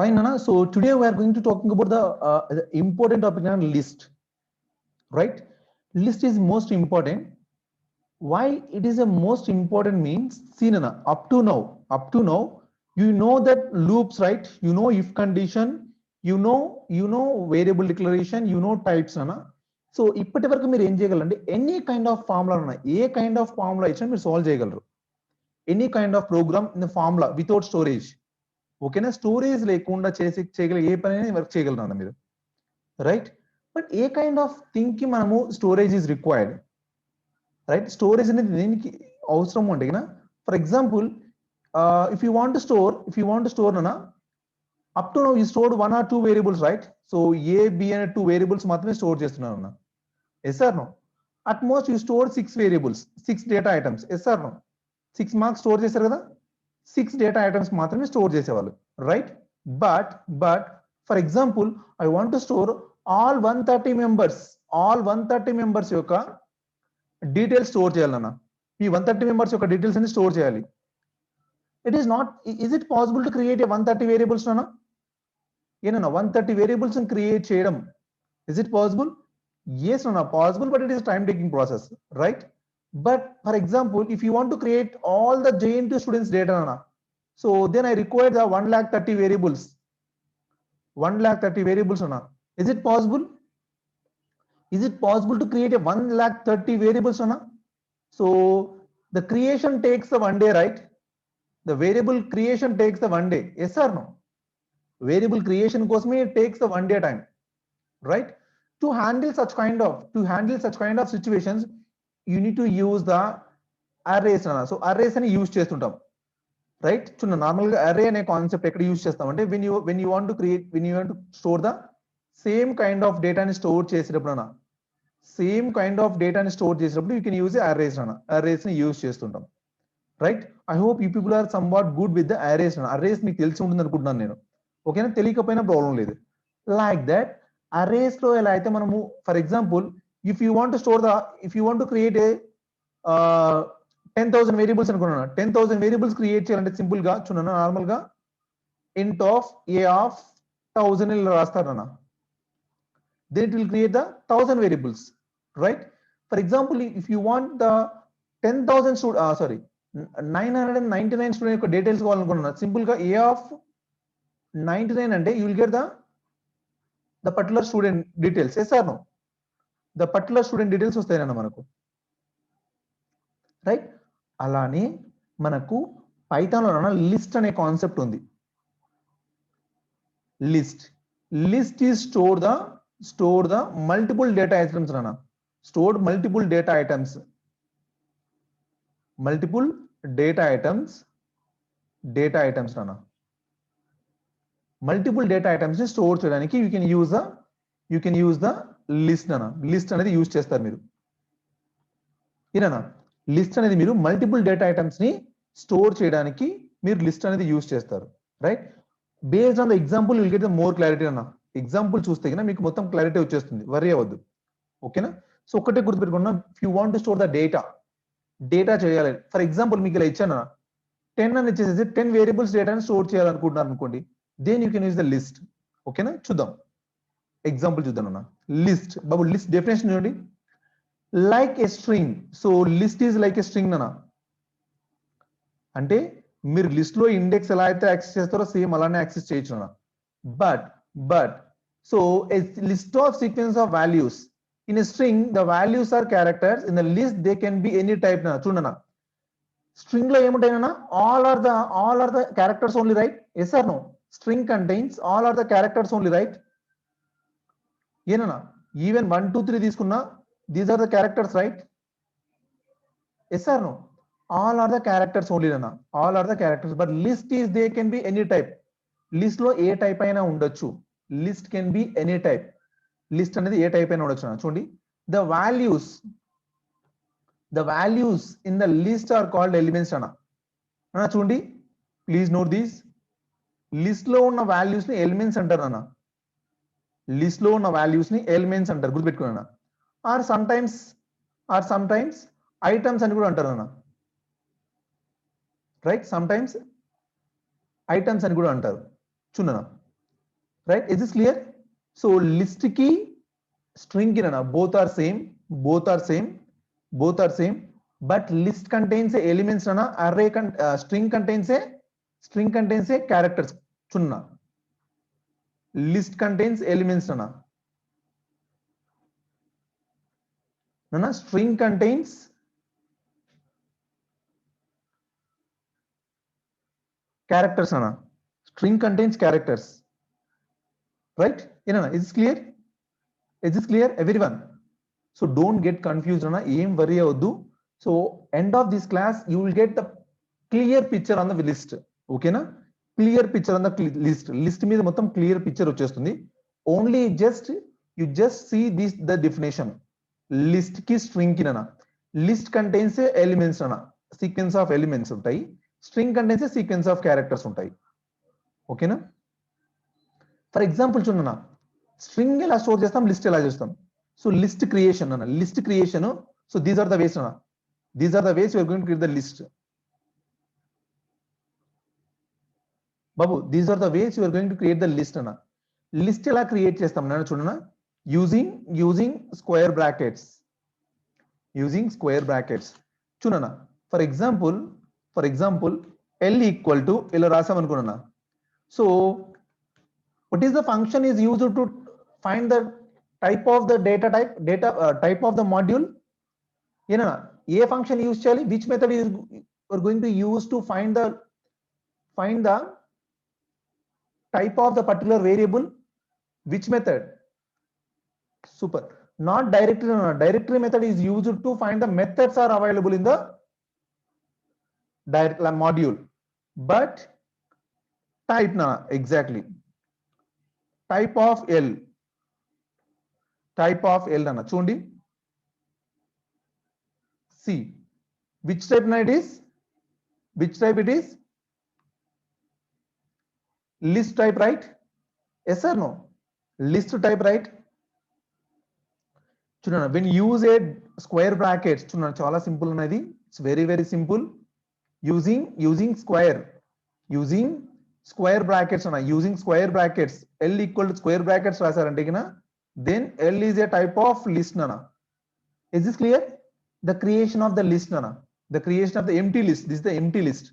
Fine, Nana. So today we are going to talking about the important topic on list, right? List is most important. Why it is the most important means, see, Nana, up to now, you know that loops, right? You know if condition, you know variable declaration, you know types, Nana. So ఇప్పటి వరకు మీరు ఏం చేయగలండి, any kind of formula ఉన్నాయి, ఏ kind of formula ఇచ్చినా మీరు solve చేయగలరు. Any kind of program in the formula without storage. ఓకేనా? స్టోరేజ్ లేకుండా చేయగల ఏ పని వర్క్ చేయగలరు మీరు, రైట్? బట్ ఏ కైండ్ ఆఫ్ థింగ్ కి మనము storage is required, right? Storage అనేది దేనికి అవసరం అంటే, for example if you want to store అన్న, up to now you stored 1 or 2 variables, right? So A B అనే 2 వేరియబుల్స్ మాత్రమే స్టోర్ చేస్తున్నాను అన్న. Yes or no? At most you store 6 variables, 6 data items. Yes or no? 6 marks store చేశారు కదా, 6 data items మాత్రమే store చేసేవాళ్ళు, right? But for example I want to store all 130 members యొక్క details store చేయాలన్నా. ఈ 130 members యొక్క details అన్ని store చేయాలి. It is not, is it possible to create 130 variables అన్నా? ఏనన్నా 130 వేరియబుల్స్ క్రియేట్ చేయడం, is it possible? yes no possible, but it is time taking process, right? But for example, if you want to create all the JNT students data nana, so then I require the 130 variables, 130 variables nana. Is it possible? Is it possible to create a 130 variables nana? So the creation takes the 1 day, right? The variable creation takes the 1 day. Yes or no? Variable creation kosme it takes the 1 day time, right? To handle such kind of situations, you need to use the arrays nana. So arrays ani use చేస్తుంటాం, right? చూడండి, normal గా array అనే concept ఎక్కడ use చేస్తామంటే, when you want to store the same kind of data ని store చేసేటప్పుడు అన్న, same kind of డేటాని స్టోర్ చేసేటప్పుడు యూ కెన్ యూజ్ arrays అన్న. arrays ని యూస్ చేస్తుంటాం, right? I hope you people are somewhat good with the arrays అన్న. arrays మీకు తెలిసి ఉంటుంది అనుకుంటున్నాను నేను, ఓకేనా? తెలియకపోయినా ప్రాబ్లం లేదు. లైక్ దట్ arrays లో ఎలా అయితే మనము, for example if you want to create a 10,000 variables అనుకున్నాను. 10,000 వేరియబుల్స్ క్రియేట్ చేయాలంటే సింపుల్ గా చూడన్నా, నార్మల్ గా int of a of 1000 ఇలా రాస్తారన్న. then it will create the 1000 variables, right? For example, if you want the 999 student యొక్క details కావాలనుకున్నా, simple గా a of 99 అంటే you will get the particular student details. Yes or no? The particular student details వస్తాయన్న మనకు, right? అలానే మనకు Python లో list అనే concept ఉంది. List is store the multiple data items అన్న. స్టోర్డ్ మల్టిపుల్ డేటా ఐటమ్స్ అన్న. Multiple data items ని store చేయడానికి you can use the list అన్న. లిస్ట్ అనేది యూజ్ చేస్తారు మీరు, ఇదేనా? లిస్ట్ అనేది మీరు మల్టిపుల్ డేటా ఐటమ్స్ ని స్టోర్ చేయడానికి మీరు లిస్ట్ అనేది యూజ్ చేస్తారు, right? Based on the example will get the more clarity అన్న. ఎగ్జాంపుల్ చూస్తే కన్నా మీకు మొత్తం క్లారిటీ వచ్చేస్తుంది, వరీ అవ్వద్దు, ఓకేనా? సో ఒకటే గుర్తుపెట్టుకున్నా, if you want to store the data చేయాలి. ఫర్ ఎగ్జాంపుల్ మీకు ఇలా ఇచ్చాను 10 అని ఇచ్చేసి 10 వేరియబుల్స్ డేటాని స్టోర్ చేయాలనుకుంటున్నారు అనుకోండి, then you can use the list, ఓకేనా? చూద్దాం, ఎగ్జాంపుల్ చూద్దాం అన్న. లిస్ట్, బాబు లిస్ట్ డెఫినేషన్ చూడండి, like a string. So list is like a string అన్న. అంటే మీరు లిస్ట్ లో ఇండెక్స్ ఎలా అయితే యాక్సెస్ చేస్తారో సేమ్ అలానే యాక్సెస్ చేయొచ్చు అన్న. But so a list of sequence of values in a string, the values are characters, in the list they can be any type. చూడన్నా, స్ట్రింగ్ లో ఏముంటాయన్నా, all are the characters only, right? Yes or no? String contains all are the characters only, right? ఏనన్నా, even 1 2 3 తీసుకున్నా, these are the characters, right? Yes or no? all are the characters only nana, all are the characters, but list is they can be any type. List లో ఏ type అయినా ఉండొచ్చు, list can be any type. List అనేది ఏ type అయినా ఉండొచ్చు. చూడండి, the values in the list are called elements అన్న. చూడండి, ప్లీజ్ నోట్ దిస్, లిస్ట్ లో ఉన్న వాల్యూస్ ని ఎలిమెంట్స్ అంటారు అన్న. లిస్ట్ లో ఉన్న వాల్యూస్ ని ఎలిమెంట్స్ అంటారు, గుర్తుపెట్టుకున్నా. ఆర్ సమ్ టైమ్స్ ఐటమ్స్ అని కూడా అంటారు అన్న, రైట్? సమ్ టైమ్స్ ఐటమ్స్ అని కూడా అంటారు. చూడనా, right? Is this clear? So list key, string key, both are same, both are same, both are same, but list contains elements, array string contains a characters. Chunna list contains elements, string contains characters, string contains characters, right? Is this clear? Is this clear, everyone? So don't get confused, aim worry avaddu. So end of this class you will get the clear picture on the list. Okay na? Clear picture on the list మీద మొత్తం clear picture వచ్చేస్తుంది. Only you just see this the definition. List కి string కి nana. List contains elements, sequence of elements ఉంటాయి. String contains a sequence of characters ఉంటాయి. Okay na? For example చూడన్నా, string ఎలా store చేస్తాం, లిస్ట్ ఎలా చేస్తాం. So list creation, list creation. So these are the ways, these are the ways you are going to create the list. Babu, these are the ways you are going to create the list. List ఎలా create చేస్తాం చూడన్నా, using square brackets. Using square brackets. చూడన్నా, for example L equal to ఇలా రాసాం అనుకున్నా. So what is the function is used to find the type of the type of the module? A function use chali, which method is we're going to use to find the type of the particular variable? Which method? Super. Not directory. Directory method is used to find the methods are available in the direct module, but type exactly type of L చూడండి. See which type it is, list type, right? Yes or no? List type, right? చూడండి, when you use a square brackets, చూడండి చాలా simple ఉన్నది. It's very simple. Using square brackets, using square brackets, L equal to square brackets రాసారంటే then L is a type of list. Is this clear? The creation of the list, the creation of the empty list. This is the empty list.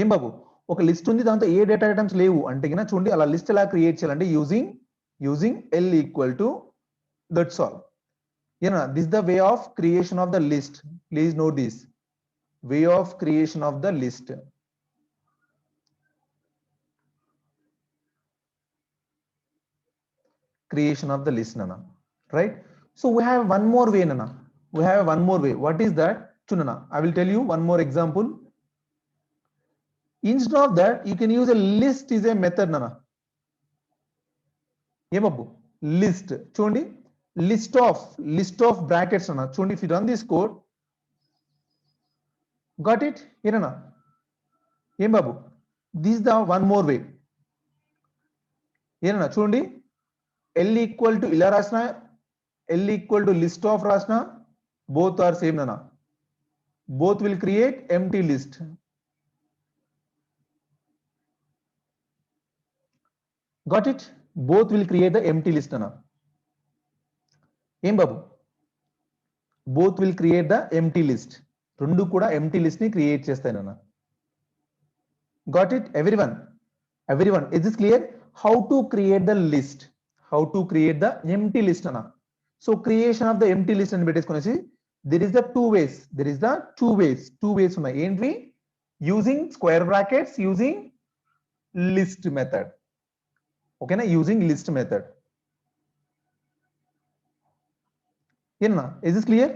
ఏం బాబు, ఒక list ఉంది, దాంతో ఏ data items లేవు అంటే చూడండి అలా list ఎలా create చేయాలంటే using L equal to, that's all. This is the way of creation of the list. Please note this way of creation of the list. Creation of the list, right? So we have one more way, we have one more way. What is that? Chunana, I will tell you one more example. Instead of that, you can use a list is a method, ఏమబ్బు list చూడండి, list of brackets చూడండి. If you run this code, got it? ఏం బాబు, this is the one more way. చూడండి, L equal to ఇలా రాసిన, L equal to list of రాసిన, both are same, both will create empty list. Got it? Both will create the empty list. ఏం బాబు, both will create the empty list. రెండు కూడా empty list ని create చేస్తాయి. Got it, everyone? Is this clear? How to create the list? How to create the empty list? So creation of the empty list అని పెట్టేసుకునేసి, there is the two ways ఉన్నాయి. ఏంటి? Using square brackets, using list method. Okay na, using list method. Is this clear?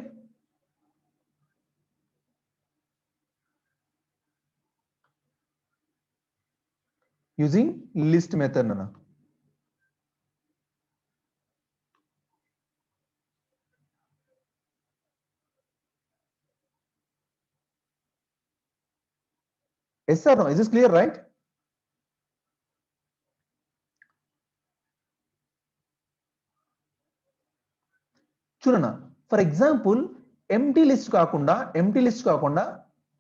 Using list method, yes or no? Is this clear, right? చూడన్నా, for example empty list కాకుండా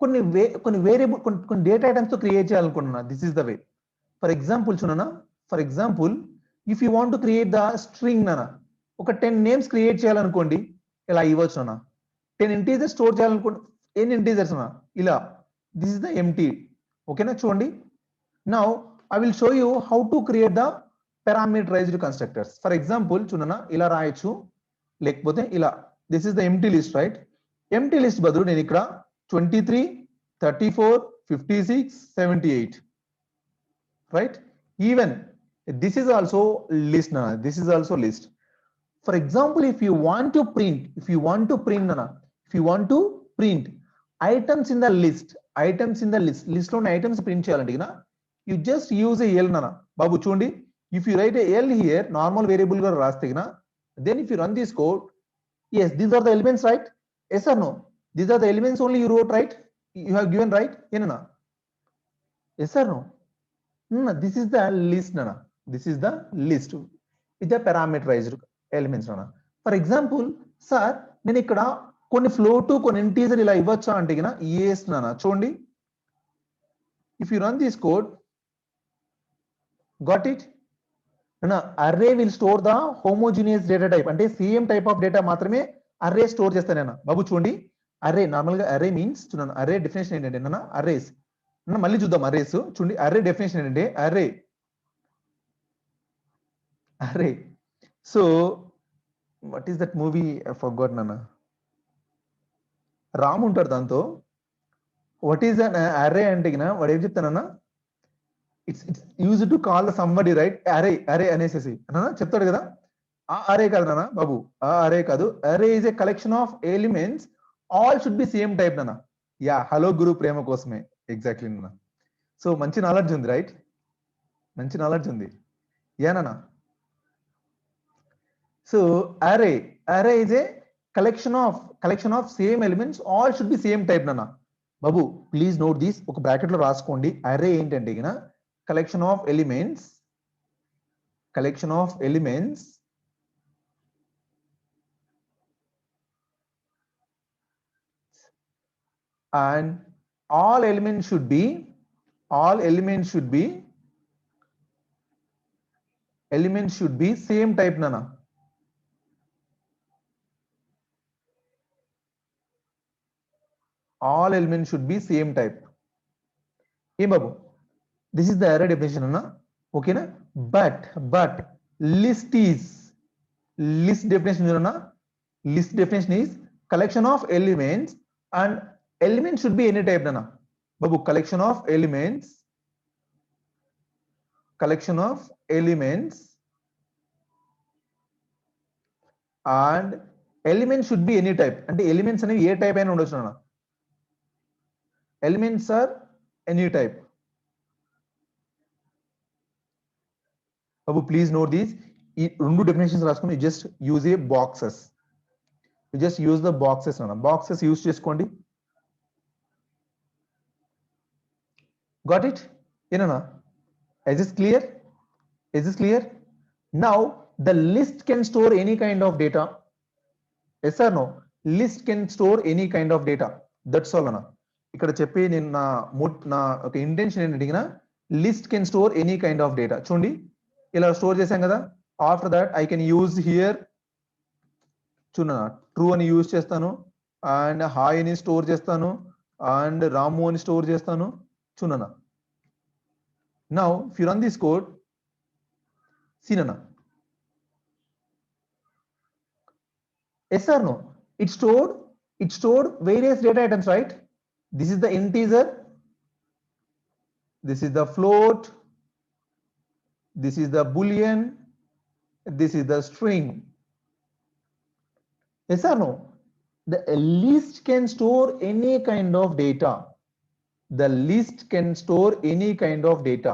కొన్ని variable కొన్ని data items తో create చేయాలనుకుంటున్నా. This is the way. For example చూడన్నా, For example, if you want to create the string nana, ఒక 10 names create చేయాలనుకోండి ఇలా ఇవ్వచ్చు అన్న 10 ఇంటీజర్స్ స్టోర్ చేయాలనుకోండి ఎన్ని ఇంటీజర్స్ అన్న ఇలా దిస్ ఇస్ ద ఎంటీ ఓకేనా చూడండి now I will show you how to create the parameterised constructors for example చూడన్నా ఇలా రాయొచ్చు లేకపోతే ఇలా this is the empty list right empty list బదులు నేను ఇక్కడ 23 34 56 78 right even this is also list nana this is also list for example if you want to print nana if you want to print items in the list lo items print చేయాలంటే na you just use a l nana babu చూడండి if you write a l here normal variable గా రాస్తే na then if you run this code yes these are the elements right yes or no these are the elements only you wrote right you have given right yenana yes or no no this is the list nana this is the list with the parameterized elements nana for example sir నేను ఇక్కడ కొన్ని float కొన్ని integer ఇలా ఇవ్వచ్చా అంటే గిన yes nana చూడండి if you run this code got it nana array will store the homogeneous data type అంటే same type of data మాత్రమే array స్టోర్ చేస్తానేనా బాబు చూడండి array నార్మల్ గా array మీన్స్ చూడండి array డెఫినేషన్ ఏంటంటే నన్న arrays మళ్ళీ చూద్దాం అరేస్ చూడండి అరే డెఫినేషన్ ఏంటంటే అరే so what is that movie forgot నాన్న రామ్ ఉంటాడు దాంతో వాట్ ఈస్ అన్ అరే అంటే వాడు ఏం చెప్తానన్నా it's use to call somebody right అరే అనేసి అన్న చెప్తాడు కదా ఆ అరే కాదు నాన్న బాబు ఆ అరే కాదు అరే is a collection of elements all should be same type నాన్న యా హలో గురు ప్రేమ కోసమే ఎగ్జాక్ట్లీ నాన్న సో మంచి నాలెడ్జ్ ఉంది రైట్ మంచి నాలెడ్జ్ ఉంది ఏనా సో అరే is a collection of same elements all should be same type నాన్న బాబు ప్లీజ్ నోట్ దిస్ ఒక బ్రాకెట్ లో రాసుకోండి అరే ఏంటంటే collection of elements and all elements should be same type nana all elements should be same type hey babu this is the array definition nana okay na but list definition nana list definition is collection of elements and elements should be any type nana babu collection of elements and elements should be any type అంటే elements అనేవి ఏ type అయినా ఉండొచ్చు నాన్న elements are any type babu please note this ఈ రెండు definitions రాసుకొని just use a boxes the boxes నాన్న boxes use చేసుకోండి got it enana is this clear now the list can store any kind of data yes or no list can store any kind of data that's all ana ikkada చెప్పే నేను నా ఒక intention ఏంటంటే list can store any kind of data చూడండి ఇలా store చేశాం కదా after that I can use here చూడనా ట్రూ అని యూజ్ చేస్తాను అండ్ హాయ్ అని స్టోర్ చేస్తాను అండ్ రాము అని స్టోర్ చేస్తాను చూడనా now if you run this code see nana yes or no it stored various data items right this is the integer this is the float this is the boolean this is the string yes or no the list can store any kind of data the list can store any kind of data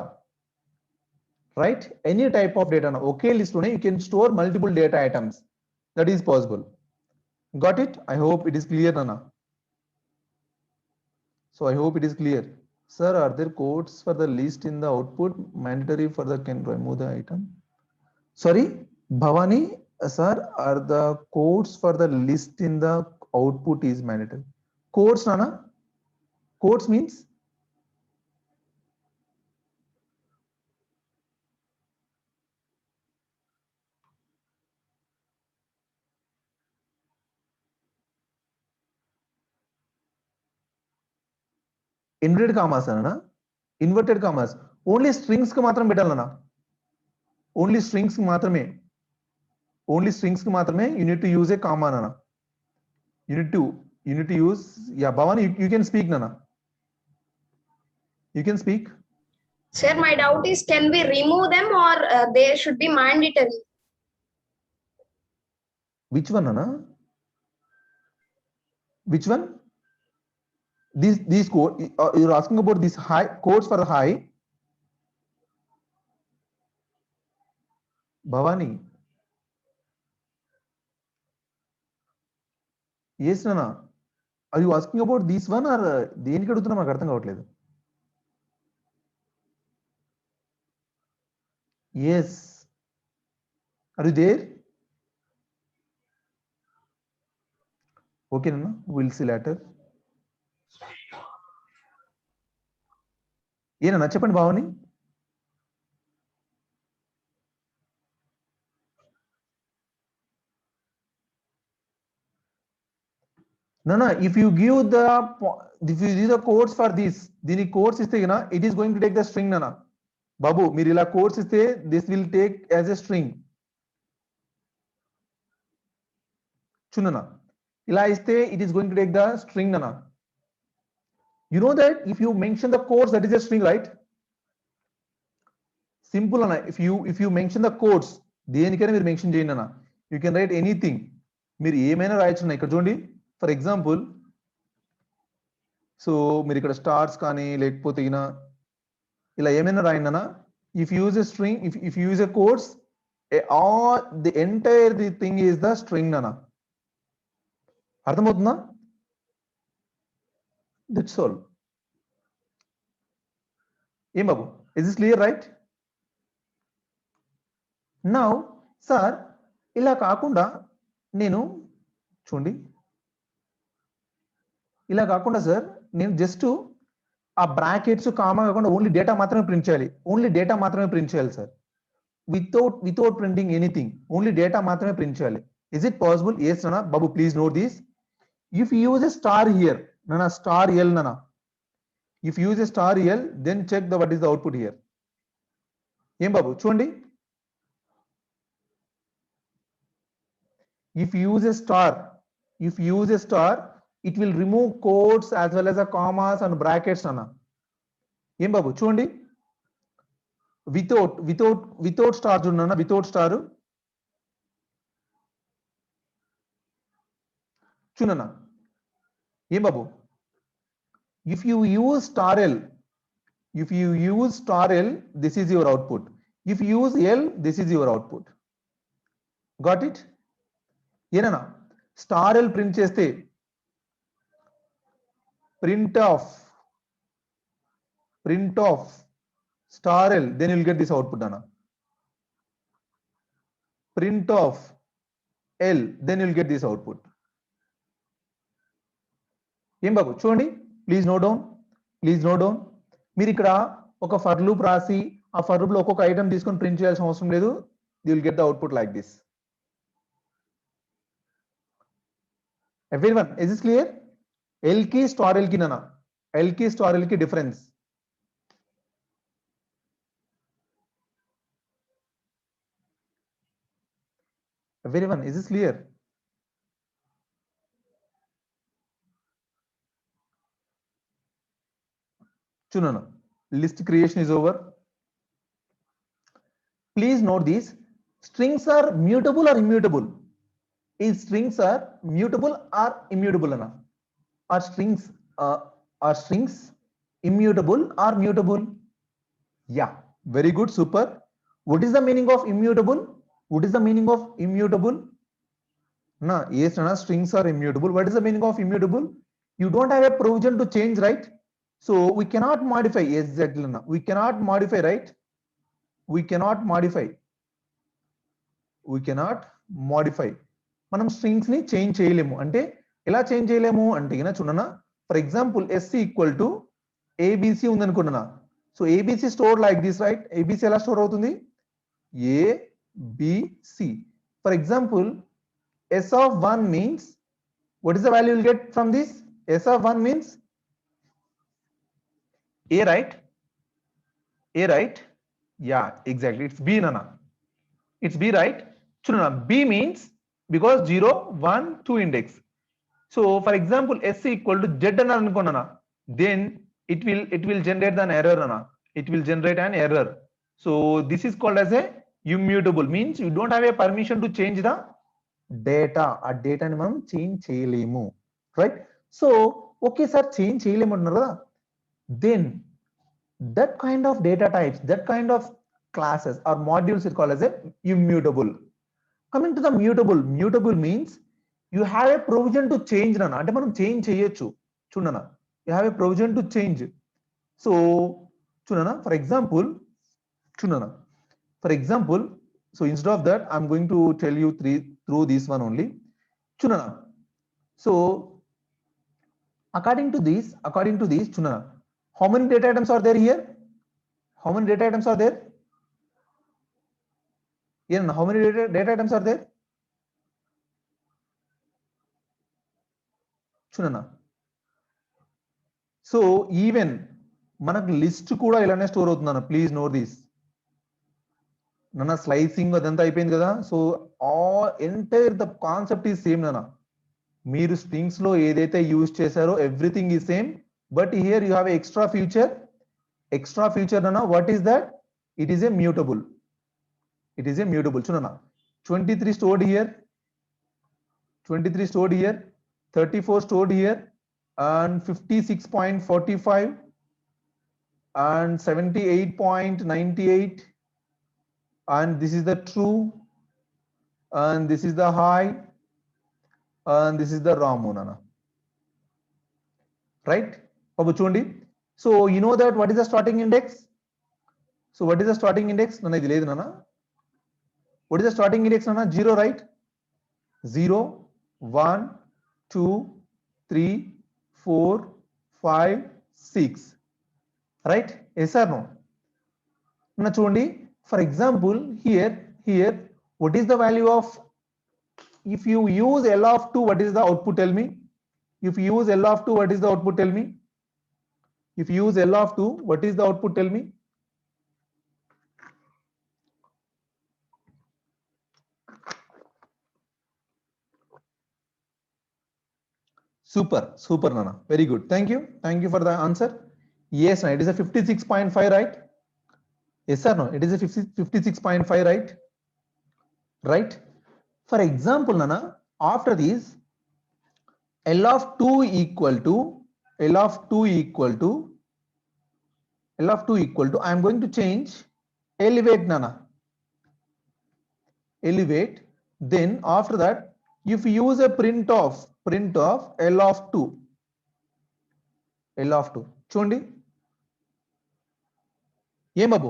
right any type of data na okay list lone you can store multiple data items that is possible got it I hope it is clear nana so I hope it is clear sir are there codes for the list in the output mandatory for the can remove the item sorry Bhavani sir are the codes for the list in the output is mandatory codes nana codes means inverted commas అన్న, inverted commas only strings కి మాత్రం పెట్టాలన్నా, only strings కి మాత్రమే, only strings కి మాత్రమే you need to use a comma అన్న. You need to use, yeah, Bhavani, you can speak, Nana. You can speak. Sir, my doubt is, can we remove them or they should be mandatory? Which one, Nana? Which one? These code, you're asking about these high codes for high. Bhavani. Yes, Nana. Are you asking about this one or దేనికి అడుగుతున్నా నాకు అర్థం కావట్లేదు. Yes. Are you there? Okay, Nana. We'll see later. ఏనన్నా చెప్పండి భావని. No, if you give the codes for this, దీని codes ఇస్తే గన it is going to take the string, Nana. బాబు మీరు ఇలా కోడ్స్ ఇస్తే this will take as a string. చూడనా ఇలా ఇస్తే it is going to take the string, Nana. You know that if you mention the codes, that is a string, right? Simple, Nana. If you mention the codes, దేనికైనా మీరు mention చేయండి అన్న. You can write anything. మీరు ఏమైనా రాయొచ్చు ఇక్కడ చూడండి. For example, so మీరు ఇక్కడ స్టార్స్ కానీ లేకపోతే ఇలా ఏమైనా రాయండి అన్న. If use a string, if use a codes, all the entire the thing is the string అన్న. అర్థమవుతుందా? That's all. ఏం బాబు, is this clear, right? Now sir ఇలా కాకుండా నేను చూడండి, ఇలా కాకుండా సార్ నేను జస్ట్ ఆ బ్రాకెట్స్ కామా కాకుండా ఓన్లీ డేటా మాత్రమే ప్రింట్ చేయాలి, ఓన్లీ డేటా మాత్రమే ప్రింట్ చేయాలి sir, without printing anything, only data మాత్రమే ప్రింట్ చేయాలి. Is it possible? ఎస్ నానా. బాబు please note this. If use a star here నానా, స్టార్ ఎల్ నానా, if use a star L then check the what is the output here. ఏం బాబు చూడండి, if you use a star, it will remove quotes as well as the commas and brackets, Nana. Em babu చూడండి, without star చూడన్నా, without star చూడన్నా. ఏం బాబు, if you use star L, this is your output. If you use L, this is your output. Got it? ఏనా star L print చేస్తే print of star L, then will get this output అన్న. Print of L, then will get this output. ఏం బాబు చూడండి, please note down. మీరు ఇక్కడ ఒక for loop రాసి ఆ ఫర్ లూప్ లో ఒక్కొక్క ఐటమ్ తీసుకొని ప్రింట్ చేయాల్సిన అవసరం లేదు. You will get the output like this. Everyone, is this clear? L key star L key nana, L key star L key difference. Everyone, is this clear? Chunana, list creation is over. Please note these. Strings are mutable or immutable? Is strings are mutable or immutable, Anna? Are strings immutable or mutable? Yeah, very good, super. What is the meaning of immutable? Na, yes, Nana, strings are immutable. What is the meaning of immutable? You don't have a provision to change, right? So we cannot modify. Exactly, Nana. We cannot modify, right? We cannot modify. మనం strings ని change చేయలేము. అంటే ఎలా change చేయలేము అంటే చూడన్నా, for example S equal to ABC ఉంది అనుకున్నా. So ABC store like this, right? ABC ఎలా స్టోర్ అవుతుంది? ABC. For example s of 1 means, what is the value you will get from this? S of 1 means A, right? A, right? Yeah, exactly. It's B, Nana. It's B, right? Chudana, B means because 0, 1, 2 index. So for example, S equal to Z anna, then it will generate an error, Nana. It will generate an error. So this is called as a immutable, means you don't have a permission to change the data. A data ni manam change cheyalemu, right? So okay sir, change cheyalemu antunnaru kada, then that kind of data types, that kind of classes or modules is called as a immutable. Coming to the mutable, mutable means you have a provision to change, nana, ante manam change cheyyochu. Chudana, you have a provision to change. So chudana, for example, chudana, for example, so instead of that I'm going to tell you through this one only. Chudana, so according to this chudana, how many data items are there here? How many data items are there? Yeah, how many data items are there? Chudana, so even మనకు list కూడా ఇలానే store అవుతుందన్న, please note this. నాన్న slicing అదంతా అయిపోయింది కదా, so all entire the concept is same నాన్న. మీరు స్ట్రింగ్స్ లో ఏదైతే యూజ్ చేశారో everything is same, but here you have extra future. Extra future నాన్న, what is that? It is a mutable. It is a mutable. చూడన్నా, 23 stored here, 23 stored here, 34 stored here, and 56.45 and 78.98, and this is the true, and this is the high, and this is the Ramu, Nana. Right? Babu Chundi. So you know that what is the starting index? So what is the starting index? Nana idi ledu Nana. What is the starting index, Nana? 0, right? 0, 1, 2, 3, 4, 5, 6. Right? Yes or no? Nana Chundi. For example, here, what is the value of, if you use L of 2, what is the output? Tell me. If you use L of 2, what is the output? Tell me. If you use L of 2, what is the output? Tell me. Super, super, Nana. Very good. Thank you. Thank you for the answer. Yes, it is a 56.5, right? Yes or no? It is a 56.5, right? Right? For example, Nana, after this, L of 2 equal to, I am going to change elevate, Nana. Elevate. Then after that, if you use a print of L of 2, చూడండి ఏం బాబు,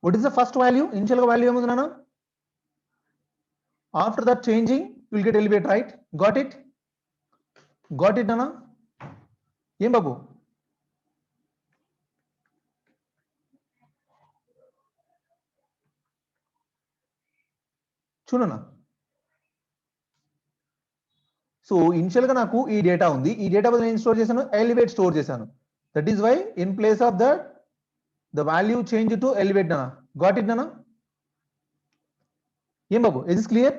what is the first value? Initial value ఏముంది నాన్న? After that changing, you will get elevate, right? Got it? నాన్న? ఏం బాబు? చూడన్నా. So initial గా నాకు ఈ డేటా ఉంది, ఈ డేటా బదులు నేను స్టోర్ చేశాను, ఎలివేట్ స్టోర్ చేశాను. That is why in place of that the value change to elevate నాన్న. గాట్ ఇట్ నాన్న? ఏం బాబు, is is clear?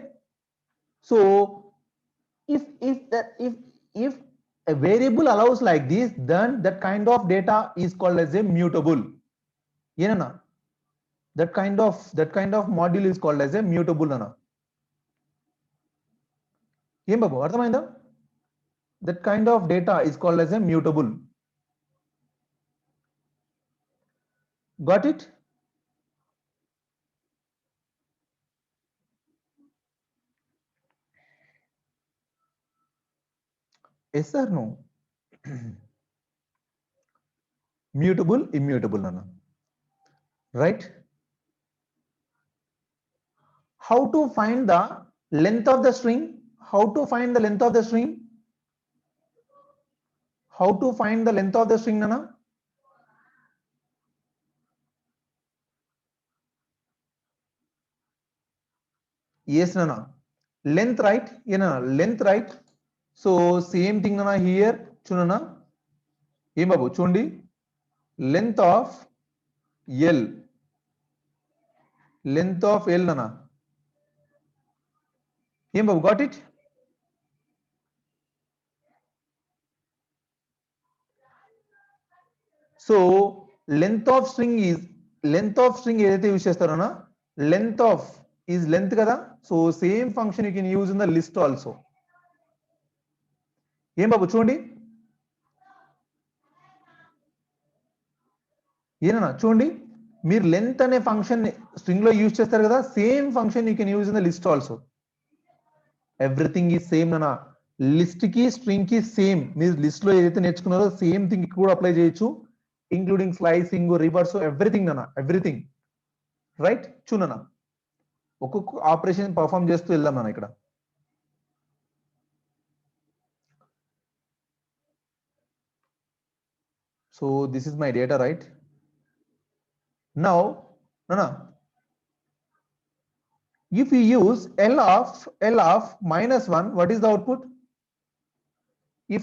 So if a variable allows like this, then that kind of data is called as a mutable. Yenana, that kind of module is called as a mutable, nana. Em babu, arthamainda? That kind of data is called as a mutable. Got it? Yes or no? Mutable, immutable, nana. Right? How to find the length of the string? How to find the length of the string? How to find the length of the string, nana? Yes, nana. Length, right? Yeah, nana. Length, right? So same thing, nana. Here, chunana. Em babu, chundi. length of L, length of L nana. Em babu, got it? So length of string ఏదైతే use చేస్తారో length of is length కదా, so same function you can use in the list also. ఏం బాబు చూడండి, ఏనా చూడండి, మీరు length అనే ఫంక్షన్ స్ట్రింగ్ లో యూజ్ చేస్తారు కదా, same function you can use in the list also. Everything is same అన్న, లిస్ట్ కి స్ట్రింగ్ కి సేమ్. మీరు లిస్ట్ లో ఏదైతే నేర్చుకున్నారో సేమ్ థింగ్ కూడా అప్లై చేయొచ్చు, ఇంక్లూడింగ్ స్లైసింగ్, రివర్స్, ఎవ్రీథింగ్ అన్న, ఎవ్రీథింగ్. రైట్, చూడన్నా ఒక్కొక్క ఆపరేషన్ పర్ఫామ్ చేస్తూ వెళ్దాం నాన్న ఇక్కడ. So this is my data, right? Now, Nana, if you use L of -1, what is the output? If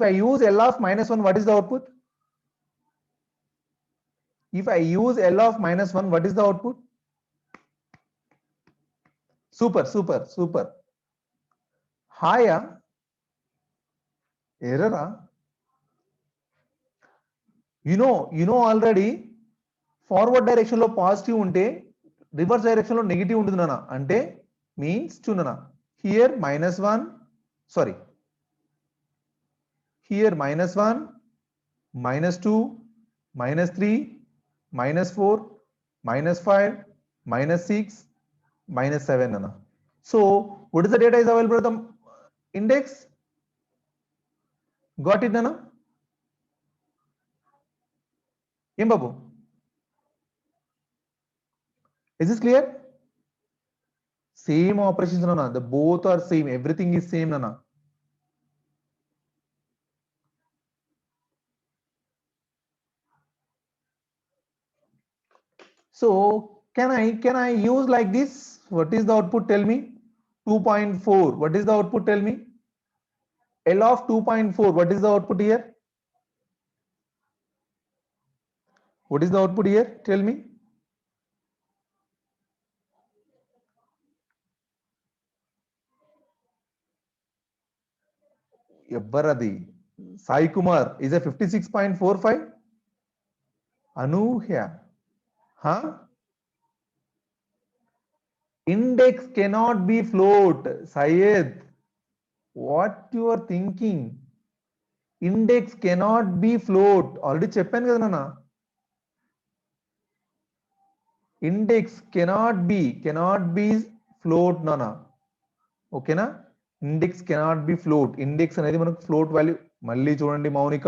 I use L of -1, what is the output? If I use L of -1, what is the output? Super. Higher error. You know already. Forward direction లో positive ఉంటే reverse direction లో negative ఉంటుంది నాన్న, అంటే means చూడనా, here -1, sorry, here -1, -2, -3, -4, -5, -6, -7 నాన్న. So what is the data is available at the index? Got it నాన్న? ఏం బాబు, is this clear? Same operations nana, the both are same, everything is same nana. So can I use like this? What is the output, tell me? 2.4, what is the output, tell me? L of 2.4, what is the output here? What is the output here, tell me? Yabbaradi Sai Kumar is a 56.45. Anubhya, huh? Index cannot be float, Syed. What you are thinking? Index cannot be float. Already చెప్పాను కదా నాన్న, index cannot be float నాన్న, ఓకేనా? index cannot be float. index అనేది మనకు float value. మళ్ళీ చూడండి Mounika,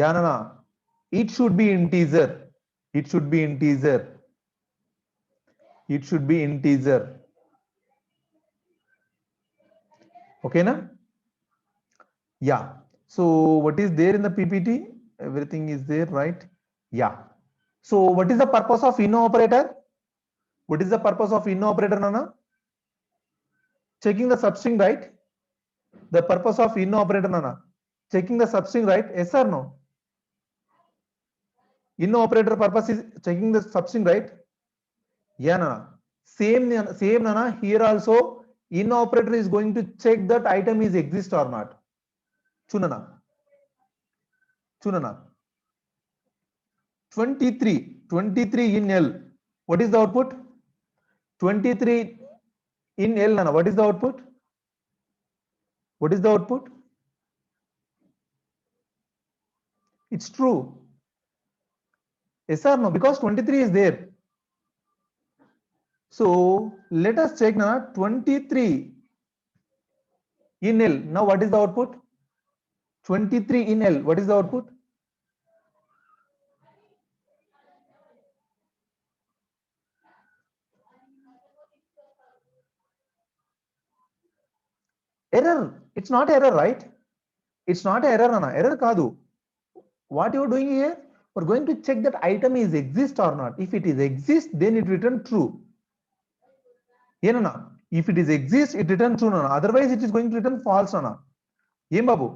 yeah నాన్న, it should be integer. ఓకేనా? Yeah. So what is there in the PPT? Everything is there, right? Yeah. So what is the purpose of in operator? What is the purpose of in operator, Nana? Checking the substring, right? The purpose of in operator, Nana? Checking the substring, right? Yes or no? In operator purpose is checking the substring, right? Yeah, Nana. Same Nana. Here also in operator is going to check that item is exist or not. Chunana. 23 in L. What is the output? 23 in L, Nana. What is the output? It's true. Yes or no? Because 23 is there. So let us check now. 23 in L. Now what is the output? 23 in L. What is the output? Error. It's not error, right? It's not error, Nana. Error kadu. What you are doing here? We're going to check that item is exist or not. If it is exist, then it return true. Yeah, Nana. If it is exist, it return true, Nana. Otherwise, it is going to return false, Nana. Yem babu.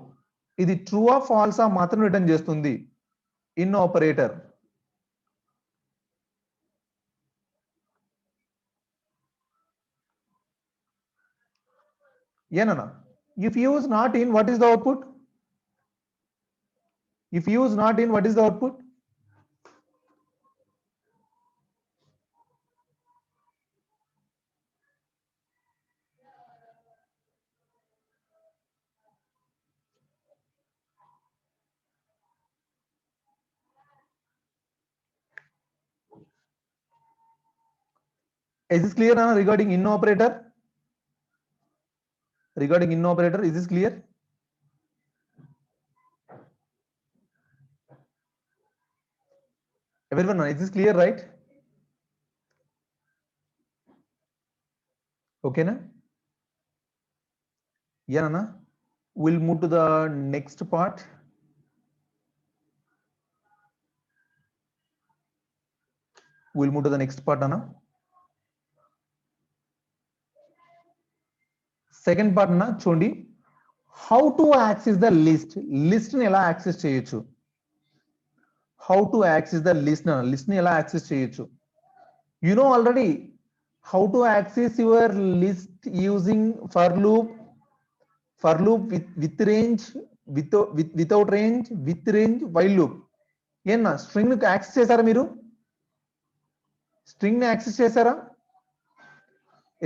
ఇది true ఆ ఫాల్సా మాత్రం return చేస్తుంది in operator. ఏనన్నా if use not in, what is the output? If use not in, what is the output? Is this clear now regarding in operator? Regarding in operator, is this clear? Everyone, is this clear, right? Okay na? Yeah na? We'll move to the next part. We'll move to the next part na. Second part na చూడండి, how to access the list. List ని ఎలా access చేయొచ్చు? How to access the list na, list ని ఎలా access చేయొచ్చు? You know already how to access your list using for loop with range, without range, with range, while loop. ఏనా string ని access చేశారా మీరు? స్ట్రింగ్ ని access చేశారా?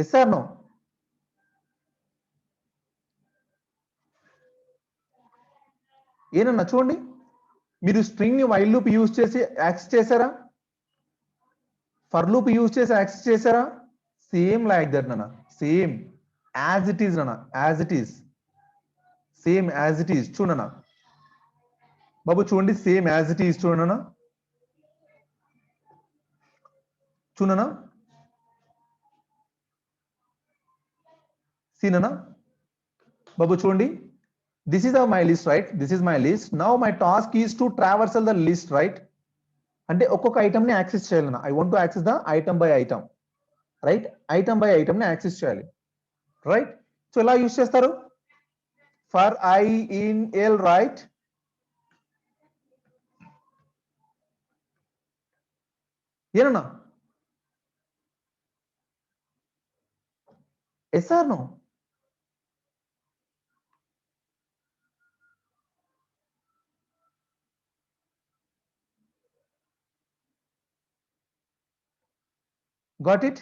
Yes or no? ఏనన్నా చూడండి, మీరు స్ట్రింగ్ ని వైల్ లూప్ యూజ్ చేసి యాక్సెస్ చేశారా? ఫర్ లూప్ యూజ్ చేసి యాక్సెస్ చేశారా? సేమ్ లైక్ దట్ నాన్న, సేమ్ యాజ్ ఇట్ ఈస్ నాన్న, as it is, same as it is. చూడన్నా బాబు, చూడండి, సేమ్ యాజ్ ఇట్ ఈస్ చూడన్నా, చూడన్నా సీనన్నా బాబు చూడండి, this is my list, right? This is my list. Now my task is to traversal the list, right? అంటే ఒక్కొక్క item ని access చేయాలన్నా, I want to access the item by item, right? Item by item ని access చేయాలి, right? So ఎలా use చేస్తారు? For I in L, right? ఏనన్నా? Yes or no? Got it?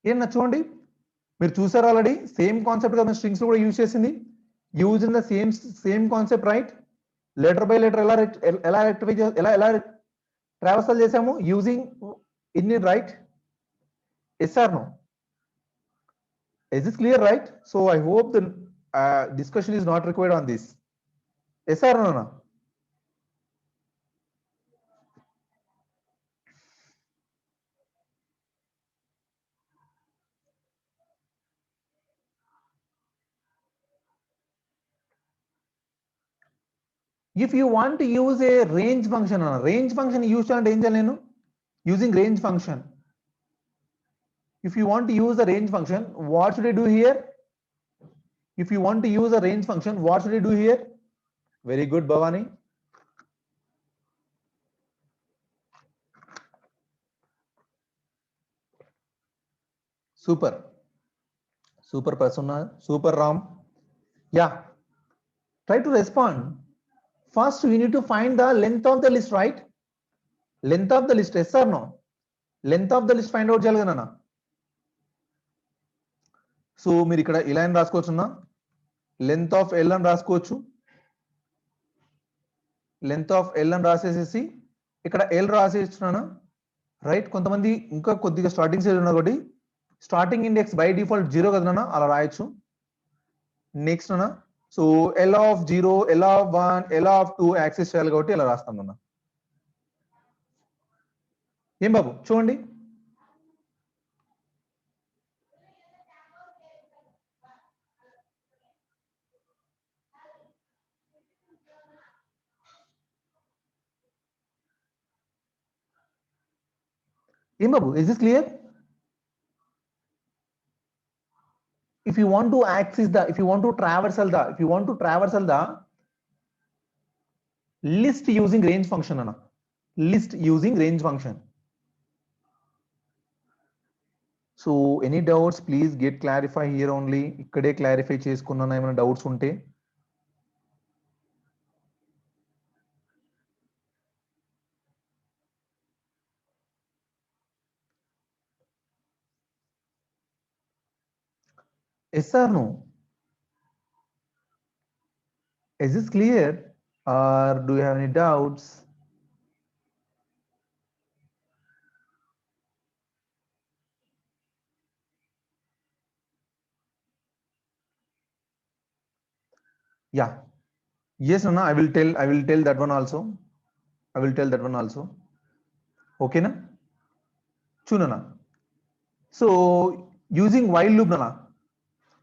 ఏమన్నా చూడండి, మీరు చూసారు ఆల్రెడీ, సేమ్ కాన్సెప్ట్ కదా స్ట్రింగ్స్ కూడా యూజ్ చేసింది. Use in the same concept, right? Letter by letter ఎలా రెక్టిఫై ఎలా ట్రావర్సల్ చేసాము? Using in, right? Yes or no? Is this clear, right? So I hope the discussion is not required on this. Yes or no? If you want to use a range function, use using range function. If you want to use the range function, what should I do here? If you want to use a range function, what should I do here? Very good, Bhavani. Super. Super Prasanna, super Ram. Yeah. Try to respond. First, we need to find the length of the list, right? Length of the list, yes or no? Length of the list find out చేయాలి కదా. So మీరు ఇక్కడ ఇలా అని రాసుకోవచ్చున్నా, length of L అని రాసుకోవచ్చు. Length of L అని రాసేసేసి ఇక్కడ ఎల్ రాసేస్తున్నాను, రైట్? కొంతమంది ఇంకా కొద్దిగా స్టార్టింగ్ స్టేజ్ ఉన్నా కాబట్టి స్టార్టింగ్ ఇండెక్స్ బై డిఫాల్ట్ 0 కదా నాన్న, అలా రాయొచ్చు. నెక్స్ట్ అన్న, so L of 0, L of 1, L of 2 access చేయాలి కాబట్టి ఇలా రాస్తాం అన్న. ఏం బాబు చూడండి, ఏం బాబు, is this clear? If if you want to access the, if you want to traversal the list using range function ana, list using range function. So any doubts, please get clarify here only. ikkade clarify చేసుకున్నానా ఏమైనా doubts ఉంటే. Yes or no? Is this clear or do you have any doubts? Yeah. Yes, Nana, I will tell that one also. I will tell that one also. Okay, na? True, Nana. So using while loop, Nana.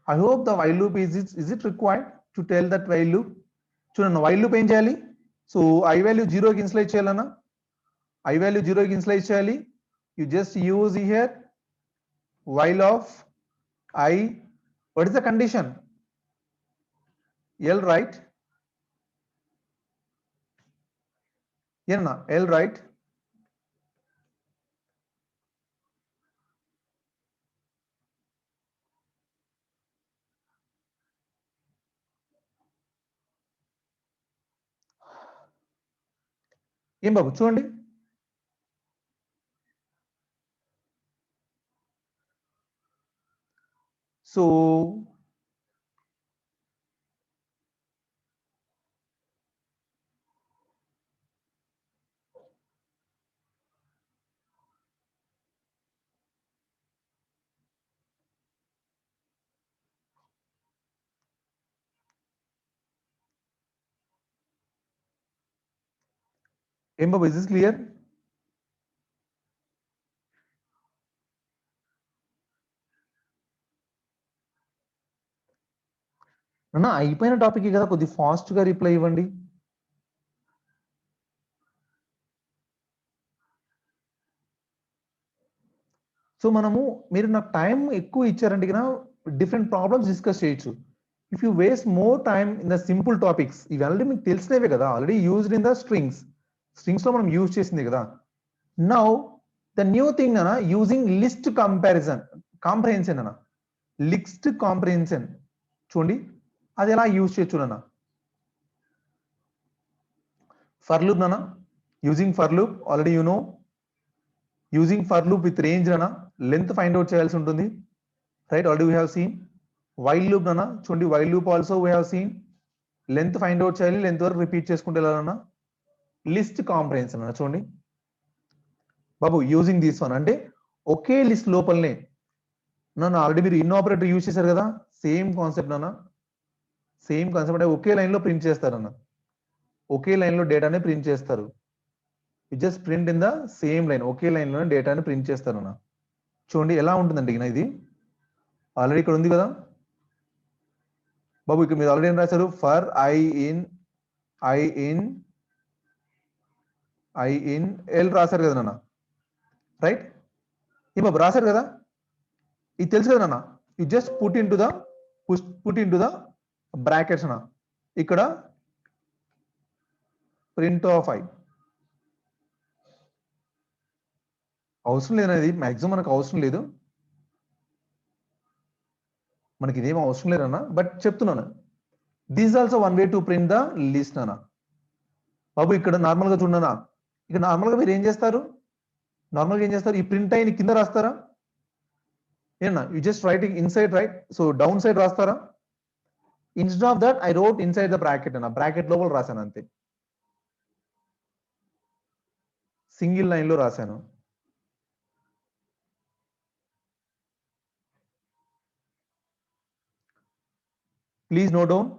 I hope the while loop is it required to tell that while loop? True, Nana. While loop ఏం చేయాలి? So I value 0 కి ఇన్స్లైడ్ చేయాలన్నా? I value 0 కి ఇన్స్లైడ్ చేయాలి. You just use here while of I. What is the condition? L, right? Yeah, Nana. L, right? ఏం బాబు చూడండి. So ఏం బాబు, is this clear? అన్న అయిపోయిన టాపిక్ కదా, కొద్ది ఫాస్ట్ గా రిప్లై ఇవ్వండి. సో మనము, మీరు నాకు టైం ఎక్కువ ఇచ్చారంటే కదా డిఫరెంట్ ప్రాబ్లమ్స్ డిస్కస్ చేయొచ్చు. If you waste more time in the simple topics, ఇవి ఆల్రెడీ మీకు తెలిసినవే కదా, already used in the strings లో మనం యూజ్ చేసింది కదా. నౌ ద న్యూ థింగ్ అన్న, యూజింగ్ లిస్ట్ కాంప్రహెన్షన్ అన్న, లిస్ట్ కాంప్రహెన్షన్ చూడండి, అది ఎలా యూజ్ చేయొచ్చు అన్న. ఫర్ లూప్ నానా, using for loop already you know. Using for loop with range అన్న, లెంత్ ఫైండ్ అవుట్ చేయాల్సి ఉంటుంది, right? Already we have seen. While loop అన్న చూడండి, while loop also we have seen. Length find out చేయాలి, length వరకు repeat చేసుకుంటే వెళ్ళాలన్నా. List comprehension అన్న చూడండి బాబు, యూజింగ్ దిస్ వన్ అంటే ఒకే లిస్ట్ లోపలనే నన్ను ఆల్రెడీ మీరు ఇన్ ఆపరేటర్ యూజ్ చేశారు కదా, సేమ్ కాన్సెప్ట్ అన్న, సేమ్ కాన్సెప్ట్ అంటే ఒకే లైన్ లో ప్రింట్ చేస్తారన్న, ఒకే లైన్ లో డేటాని ప్రింట్ చేస్తారు. Just print in the same line, okay line లోనే డేటాని ప్రింట్ చేస్తారన్న. చూడండి ఎలా ఉంటుందండి ఇది, ఆల్రెడీ ఇక్కడ ఉంది కదా బాబు, ఇక్కడ మీరు ఆల్రెడీ ఏం రాశారు? ఫర్ ఐ ఇన్ ఎల్ రాశారు కదా నాన్న, రైట్? ఈ బాబు రాశారు కదా, ఇది తెలుసు కదా నాన్న. You just put in to the brackets అన్న, ఇక్కడ ప్రింట్ ఆఫ్ ఐ. అవసరం లేదనేది మ్యాక్సిమం మనకు అవసరం లేదు, మనకి ఇదేం అవసరం లేదన్న, బట్ చెప్తున్నాను. This also one way to print the list అన్న. బాబు ఇక్కడ నార్మల్ గా చూడనా, ఇక్కడ నార్మల్ గా మీరు ఏం చేస్తారు? ఈ ప్రింట్ అయిన కింద రాస్తారా ఏనా? You just writing inside, right? So down side రాస్తారా? Instead of that I wrote inside the bracket అన్న, బ్రాకెట్ లోపల రాశాను అంతే, సింగిల్ లైన్ లో రాశాను. Please note down,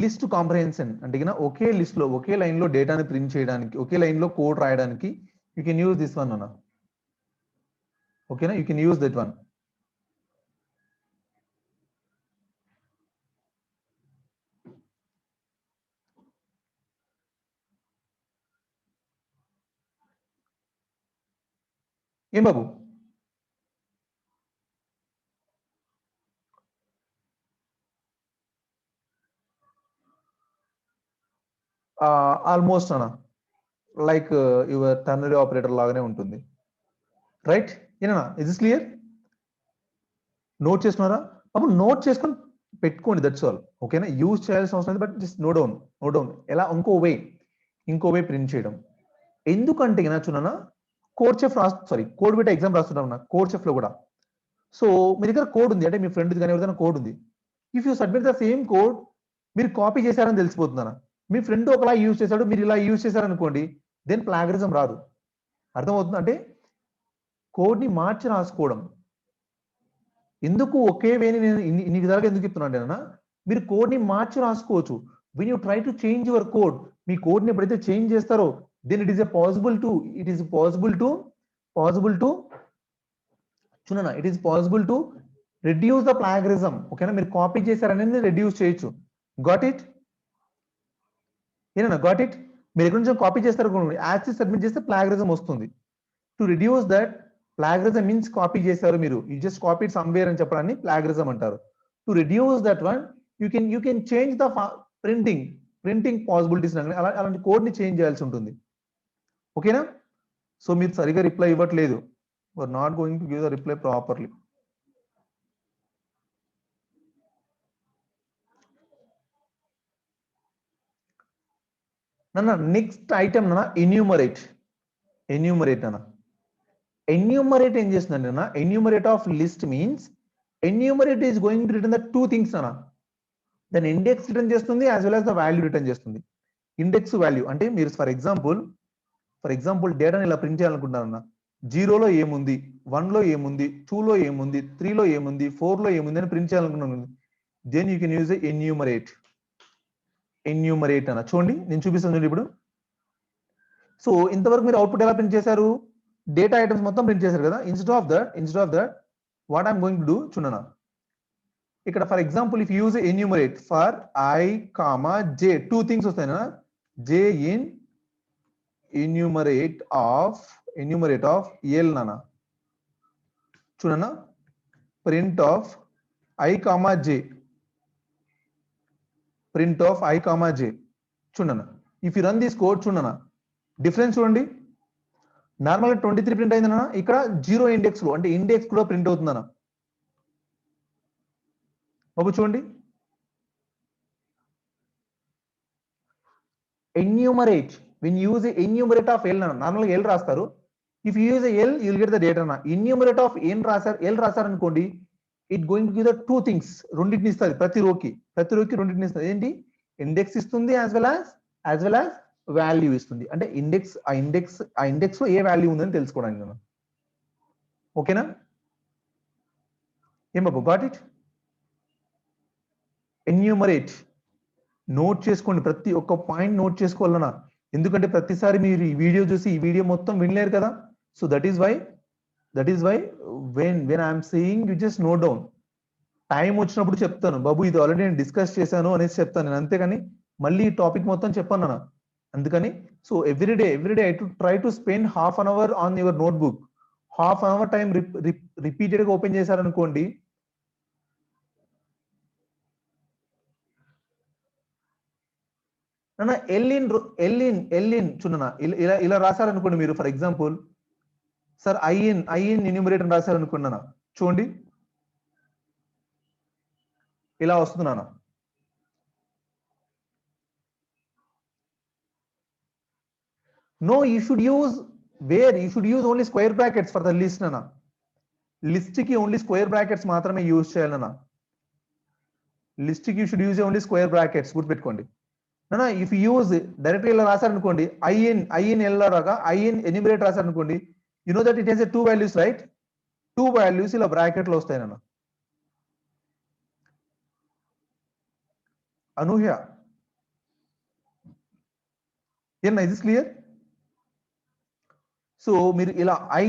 list comprehension అంటే ఒకే లిస్ట్ లో, ఒకే లైన్ లో డేటాని ప్రింట్ చేయడానికి, ఒకే లైన్ లో కోడ్ రాయడానికి you can use this one అన్న. ఓకేనా? You can use that one. ఏం బాబు? ఆల్మోస్ట్ అన్న లైక్ యువర్ టర్నరీ ఆపరేటర్ లాగానే ఉంటుంది, రైట్? ఏనా, ఇస్ ఇస్ క్లియర్? నోట్ చేసుకున్నారా? అప్పుడు నోట్ చేసుకొని పెట్టుకోండి, దట్స్ ఆల్. ఓకేనా, యూజ్ చేయాల్సిన అవసరం లేదు, but just no down, no down. ఎలా ఇంకో వే ప్రింట్ చేయడం. ఎందుకంటే చూడన్నా, CodeChef sorry code bit exam రాస్తున్నాం కోడ్ చెఫ్ లో కూడా. సో మీ దగ్గర కోడ్ ఉంది అంటే మీ ఫ్రెండ్ కానీ ఎవరిదైనా కోడ్ ఉంది, if you submit the same code, మీరు కాపీ చేశారని తెలిసిపోతుందన్న. మీ ఫ్రెండ్ ఒకలా యూజ్ చేశాడు, మీరు ఇలా యూజ్ చేశారనుకోండి, దెన్ ప్లాగరిజం రాదు. అర్థమవుతుంది? అంటే కోడ్ ని మార్చి రాసుకోవడం. ఎందుకు ఒకే వేని నేను ఇన్ని విధాలుగా ఎందుకు చెప్తున్నాను అంటే అన్న, మీరు కోడ్ ని మార్చి రాసుకోవచ్చు. When you try to change your code, మీ కోడ్ ని ఎప్పుడైతే చేంజ్ చేస్తారో, then it is possible to చూడన్నా, it is possible to reduce the plagiarism. ఓకేనా, మీరు కాపీ చేశారనేది రెడ్యూస్ చేయొచ్చు. Got it? ఏనా, గాట్ ఇట్? మీరు ఎక్కడి నుంచి కాపీ చేస్తారు, యాక్సెస్ సబ్మిట్ చేస్తే ప్లాగరిజం వస్తుంది. To reduce that, plagiarism means copy చేశారు మీరు, యూ జస్ట్ కాపీడ్ సమ్వేర్ అని చెప్పడాన్ని ప్లాగరిజం అంటారు. To reduce that one, you can change the printing possibilities. అలాంటి కోడ్ ని చేంజ్ చేయాల్సి ఉంటుంది. ఓకేనా? సో మీరు సరిగా రిప్లై ఇవ్వట్లేదు, are not going to give the reply properly. Next item enumerate అన్న. ఎన్యూమరేట్ ఏం చేస్తుందండి అన్న? Enumerate of list means enumerate is going to return the two things అన్న. దాని ఇండెక్స్ రిటర్న్ చేస్తుంది, as well as the value return చేస్తుంది. Index value అంటే మీరు ఫర్ ఎగ్జాంపుల్ డేటాని ఇలా ప్రింట్ చేయాలనుకుంటున్నారన్న, 0లో ఏముంది, 1లో ఏముంది, 2లో ఏముంది, 3లో ఏముంది, 4లో ఏముంది అని ప్రింట్ చేయాలనుకున్నాను. Then you can use enumerate అన్న. చూడండి, నేను చూపిస్తాను ఇప్పుడు. సో ఇంతవరకు మీరు అవుట్పుట్ ఎలా ప్రింట్ చేశారు? డేటా ఐటమ్స్ మొత్తం ప్రింట్ చేశారు కదా. Instead of that what I'm going to do చూడన్నా, ఇక్కడ for example if use enumerate for I, J, two things వస్తాయి. J in enumerate of L నానా. చూడన్నా, ప్రింట్ ఆఫ్ I, J చూడన్నా. If you run this code చూడన్నా, difference చూడండి. Normal 23 print అయిందన్నా, ఇక్కడ 0 index లో అంటే ఇండెక్స్ కూడా ప్రింట్ అవుతుందన్న. బాబు చూడండి, enumerate when use enumerate of L అన్న. నార్మల్గా ఎల్ రాస్తారు, if you use L U will get the data అన్న. ఎన్యూమరేట్ ఆఫ్ ఎల్ రాశారు అనుకోండి, it going to give the two things, రెండింటిని ఇస్తుంది. ప్రతి రోకి రెండింటిని ఇస్తుంది. ఏంటి? ఇండెక్స్ ఇస్తుంది, యాజ్ వెల్ యాజ్ వాల్యూ ఇస్తుంది. అంటే ఆ ఇండెక్స్ లో ఏ వాల్యూ ఉందని తెలుసుకోవడానికి. ఓకేనా? ఏం బాబు, గాట్ ఇట్? ఎన్యూమరేట్ నోట్ చేసుకోండి, ప్రతి ఒక్క పాయింట్ నోట్ చేసుకోవాలన్నా. ఎందుకంటే ప్రతిసారి మీరు ఈ వీడియో చూసి ఈ వీడియో మొత్తం వినలేరు కదా. So that is why when I'm saying you just note down. Time వచ్చినప్పుడు చెప్తాను, బాబు ఇది ఆల్రెడీ నేను డిస్కస్ చేశాను అనేసి చెప్తాను నేను, అంతేగాని మళ్ళీ ఈ టాపిక్ మొత్తం చెప్పాను అన్న. అందుకని so everyday I to try to spend half an hour on your notebook. Half an hour time repeated గా ఓపెన్ చేశారనుకోండి, ఎల్ఇన్ చూడన్నా, ఇలా రాశారనుకోండి మీరు. For example sir I in enumerator రాశారనుకున్నాను, చూడండి ఇలా వస్తున్నాను. No, you should use only square brackets for the list అన్న. లిస్ట్ కి ఓన్లీ స్క్వేర్ బ్రాకెట్స్ మాత్రమే యూజ్ చేయాలన్నా. లిస్ట్ కి you should use only square brackets, గుర్తుపెట్టుకోండి. ఇఫ్ యూజ్ డైరెక్ట్ ఇలా రాశారనుకోండి, ఐఇన్ ఎల్ రాగా ఐఇన్ ఎన్యూమరేట్ రాశారనుకోండి, you know that it has two values, right? Two values ఇలా బ్రాకెట్ లో వస్తాయి నాన్న. అనూహ్య, ఏనా, ఇది క్లియర్? సో మీరు ఇలా ఐ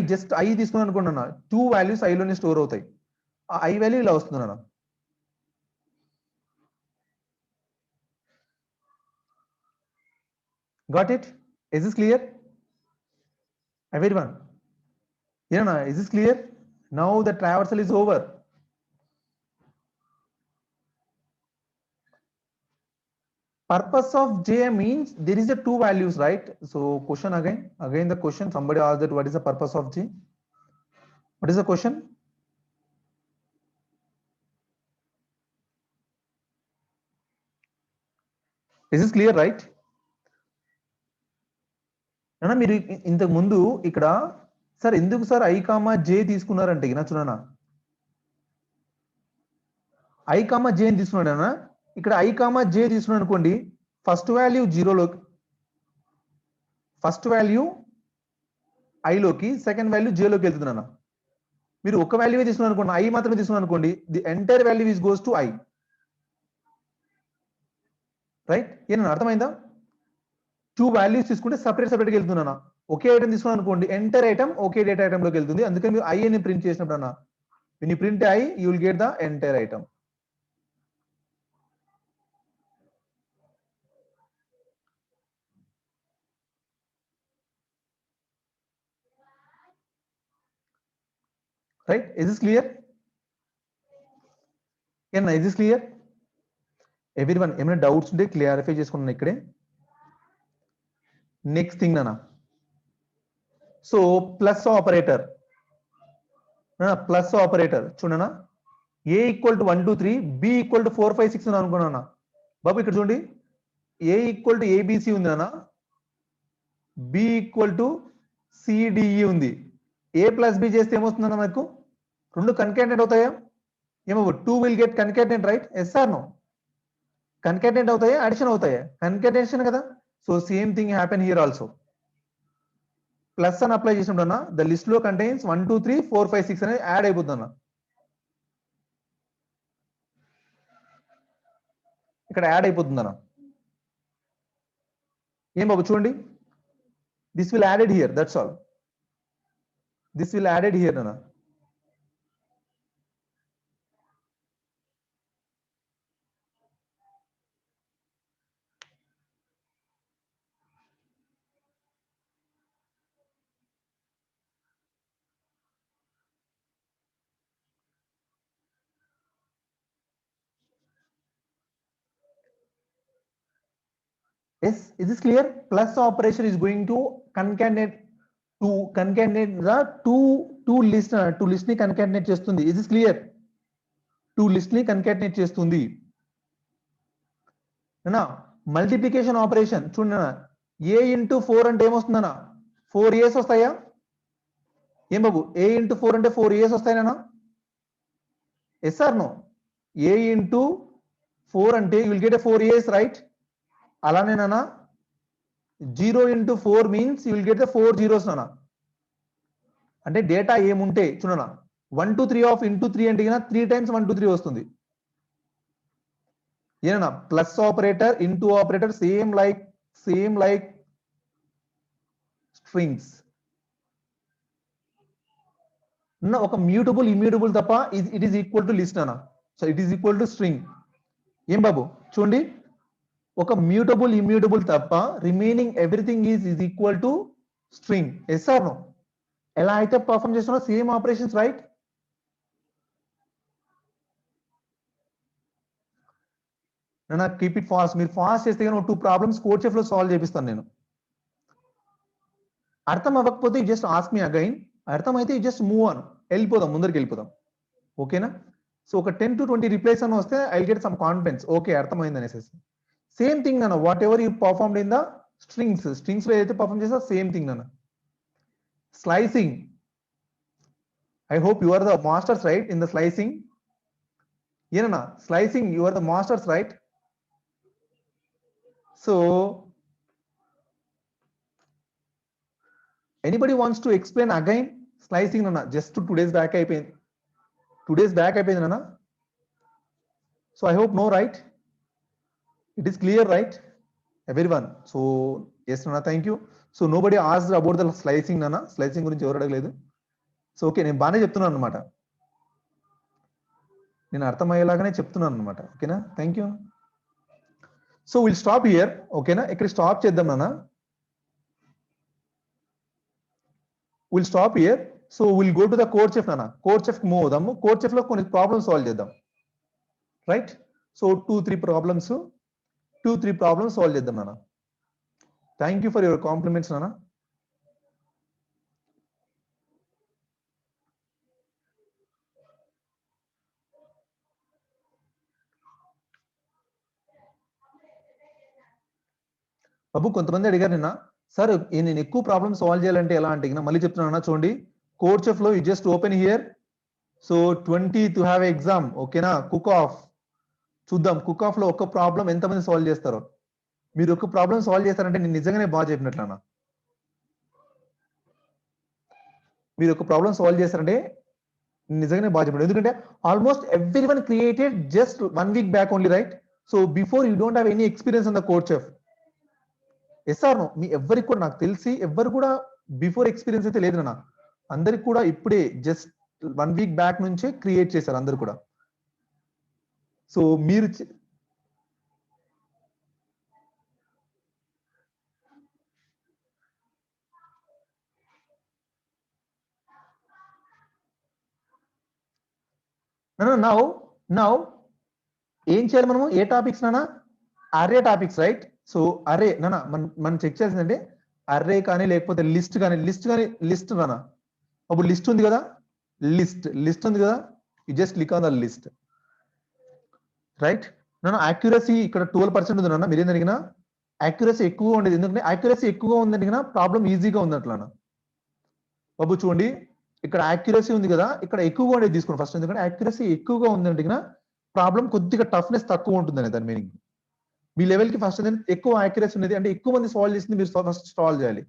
తీసుకున్నాను అనుకోండి, టూ వాల్యూస్ ఐలోనే స్టోర్ అవుతాయి. ఆ ఐ వాల్యూ ఇలా వస్తుంది అన్న. Got it? Is this clear? Everyone? Yeah, is this clear? Now the traversal is over. Purpose of J means there is a two values, right? So question again the question, somebody asked that what is the purpose of J? What is the question? Is this clear, right? అన్నా మీరు ఇంతకు ముందు ఇక్కడ sir ఎందుకు sir I, J తీసుకున్నారంటే ఇక చూడనా I, J అని తీసుకున్నాడనా ఇక్కడ I, J తీసుకున్నాడు అనుకోండి ఫస్ట్ వాల్యూ 0 లోకి ఫస్ట్ వాల్యూ I లోకి సెకండ్ వాల్యూ J లోకి వెళ్తుంది అన్న మీరు ఒక వాల్యూ తీసుకున్నారు అనుకోండి I మాత్రమే తీసుకున్నారు అనుకోండి the entire value is goes to I, right? ఏమన్నా అర్థమైందా? టూ వాల్యూస్ తీసుకుంటే సపరేట్ గా వెళ్తున్నానా ఒకే ఐటమ్ తీసుకున్నాను అనుకోండి ఎంటర్ ఐటమ్ ఒకే డేటా ఐటమ్ లోకి వెళ్తుంది అందుకని మీరు I అని ప్రింట్ చేసినప్పుడు అన్న when you print I you will get the entire item. Right? Is this clear? Yeah, is this clear? Everyone ఏమైనా డౌట్స్ ఉంటే క్లారిఫై చేసుకున్నాను ఇక్కడే. నెక్స్ట్ థింగ్ నాన్న సో ప్లస్ ఆపరేటర్ చూడనా A equal to 1 2 3 B equal to 4 5 6 అనుకున్నానా బాబు ఇక్కడ చూడండి A ఈక్వల్ టు ABC ఉంది నాన్న B ఈక్వల్ టు CDE ఉంది A ప్లస్ B చేస్తే ఏమొస్తుందన్న మనకు రెండు కన్కాటెనేట్ అవుతాయా ఏమో 2 will get concatenate right yes or no concatenate అవుతాయా అడిషన్ అవుతాయా కన్కాటెనేషన్ కదా so same thing happen here also plus అని అప్లై చేసినప్పుడు ద లిస్ట్ లో కంటైన్స్ 1 2 3 4 5 6 అనేది యాడ్ అయిపోతుంది ఇక్కడ యాడ్ అయిపోతుంది ఏం బాబు చూడండి this will added here that's all this will added here అన్న Yes, is this clear? Plus operation is going to concatenate the two list ni concatenate చేస్తుంది. Is this clear? Two list ni concatenate చేస్తుంది. నా multiplication operation చూడనా A into 4 అంటే ఏమొస్తుందన్నా 4 A's వస్తాయా ఏం బాబు A into 4 అంటే 4 A's వస్తాయనా yes or no A into 4 అంటే you will get a 4 A's right అలానేనా 0 into 4 means you will get the 4 zeros నానా అంటే డేటా ఏముంటే చూడనా 1 2 3 ఆఫ్ into 3 అంటే 3 times 1 2 3 వస్తుంది ఏనా plus operator into operator same like strings ఒక మ్యూటబుల్ ఇమ్యూటబుల్ తప్ప it is equal to list అన్న so it is equal to string ఏం బాబు చూడండి ఒక మ్యూటబుల్ ఇమ్యూటబుల్ తప్ప remaining everything is equal to string yes or no ఎలా అయితే పర్ఫార్మ్ చేస్తున్నా సేమ్ ఆపరేషన్స్ రైట్ నా కీప్ ఇట్ ఫాస్ట్ మీరు ఫాస్ట్ చేస్తే కానీ 2 ప్రాబ్లమ్స్ కోడ్ చెఫ్ లో సాల్వ్ చేపిస్తాను నేను అర్థం అవ్వకపోతే జస్ట్ ఆస్క్ మీ అగైన్ అర్థమైతే జస్ట్ మూవ్ ఆన్ వెళ్ళిపోదాం ముందరికి వెళ్ళిపోదాం ఓకేనా సో ఒక 10 to 20 రిప్లైస్ అని వస్తే I get some confidence okay అర్థమైంది అనేసి సేమ్ థింగ్ అన్న whatever you performed in the strings లో ఏదైతే పర్ఫార్మ్ చేస్తా సేమ్ థింగ్ అన్న slicing I hope you are the masters right in the slicing ఏనన్నా slicing you are the masters right so anybody wants to explain again slicing అన్న just 2 days back అయిపోయింది 2 days back అయిపోయింది అన్న so I hope no right it is clear right everyone so yes nana thank you so nobody asked about the slicing nana slicing గురించి ఎవరు అడగలేదు so okay నేను బానే చెప్తున్నాను అన్నమాట నేను అర్థమయ్యేలాగానే చెప్తున్నాను అన్నమాట ఓకేనా thank you so will stop here ఓకేనా ఇక్కడ స్టాప్ చేద్దాం నాన్న will stop here so will go to the code chef నాన్న కోడ్ చెఫ్ మూవ్ అవుదాము కోడ్ చెఫ్ లో కొన్ని ప్రాబ్లమ్స్ సాల్వ్ చేద్దాం right so 2 3 problems 2-3 problems solve చేద్దాం నాన్న. Thank you for your compliments నాన్న. బాబు కొంతమంది అడిగారు నిన్న, సార్ నేను ఎక్కువ ప్రాబ్లమ్స్ సాల్వ్ చేయాలంటే ఎలా అంటే మళ్ళీ చెప్తున్నా చూడండి, కోడ్ చెఫ్ లో you just open here. So 20 to have exam, ఓకేనా? కుక్ ఆఫ్ చూద్దాం, కుక్ ఆఫ్ లో ఒక ప్రాబ్లం ఎంతమంది సాల్వ్ చేస్తారో. మీరు ఒక ప్రాబ్లం సాల్వ్ చేస్తారంటే నేను నిజంగానే బాగా చెప్పినట్లన్నా. మీరు ఒక ప్రాబ్లం సాల్వ్ చేస్తారంటే నిజంగానే బాగా చెప్పినట్టు. ఎందుకంటే almost every one created just 1 week back only, right? So before you don't have any experience in the CodeChef. ఎస్ఆర్ మీ ఎవరికి కూడా నాకు తెలిసి ఎవరు కూడా బిఫోర్ ఎక్స్పీరియన్స్ అయితే లేదు నాన్న. అందరికి కూడా ఇప్పుడే జస్ట్ 1 వీక్ బ్యాక్ నుంచే క్రియేట్ చేశారు అందరు కూడా. సో మీరు నౌ ఏం చేయాలి మనము? ఏ టాపిక్స్ నాన్న? Array topics, right? So array నాన్న మనం చెక్ చేయాల్సిందంటే అర్రే కానీ లేకపోతే లిస్ట్ కానీ నాన్న. అప్పుడు లిస్ట్ ఉంది కదా, లిస్ట్ ఉంది కదా, you just click on the list, right? నాన్న యాక్యురసీ ఇక్కడ 12% ఉంది నాన్న. మీరేం అడిగినా యాక్యురసీ ఎక్కువగా ఉండేది, ఎందుకంటే యాక్యురసీ ఎక్కువగా ఉందంటే ప్రాబ్లం ఈజీగా ఉంది అట్లా. బాబు చూడండి, ఇక్కడ యాక్యురసీ ఉంది కదా, ఇక్కడ ఎక్కువగా ఉండేది తీసుకోండి ఫస్ట్. ఎందుకంటే యాక్యురసీ ఎక్కువగా ఉందంటే ప్రాబ్లం కొద్దిగా టఫ్నెస్ తక్కువ ఉంటుందని దాని మీనింగ్. మీ లెవెల్ కి ఫస్ట్ ఎక్కువ యాక్యురసీ ఉన్నది అంటే ఎక్కువ మంది సాల్వ్ చేసింది మీరు ఫస్ట్ సాల్వ్ చేయాలి.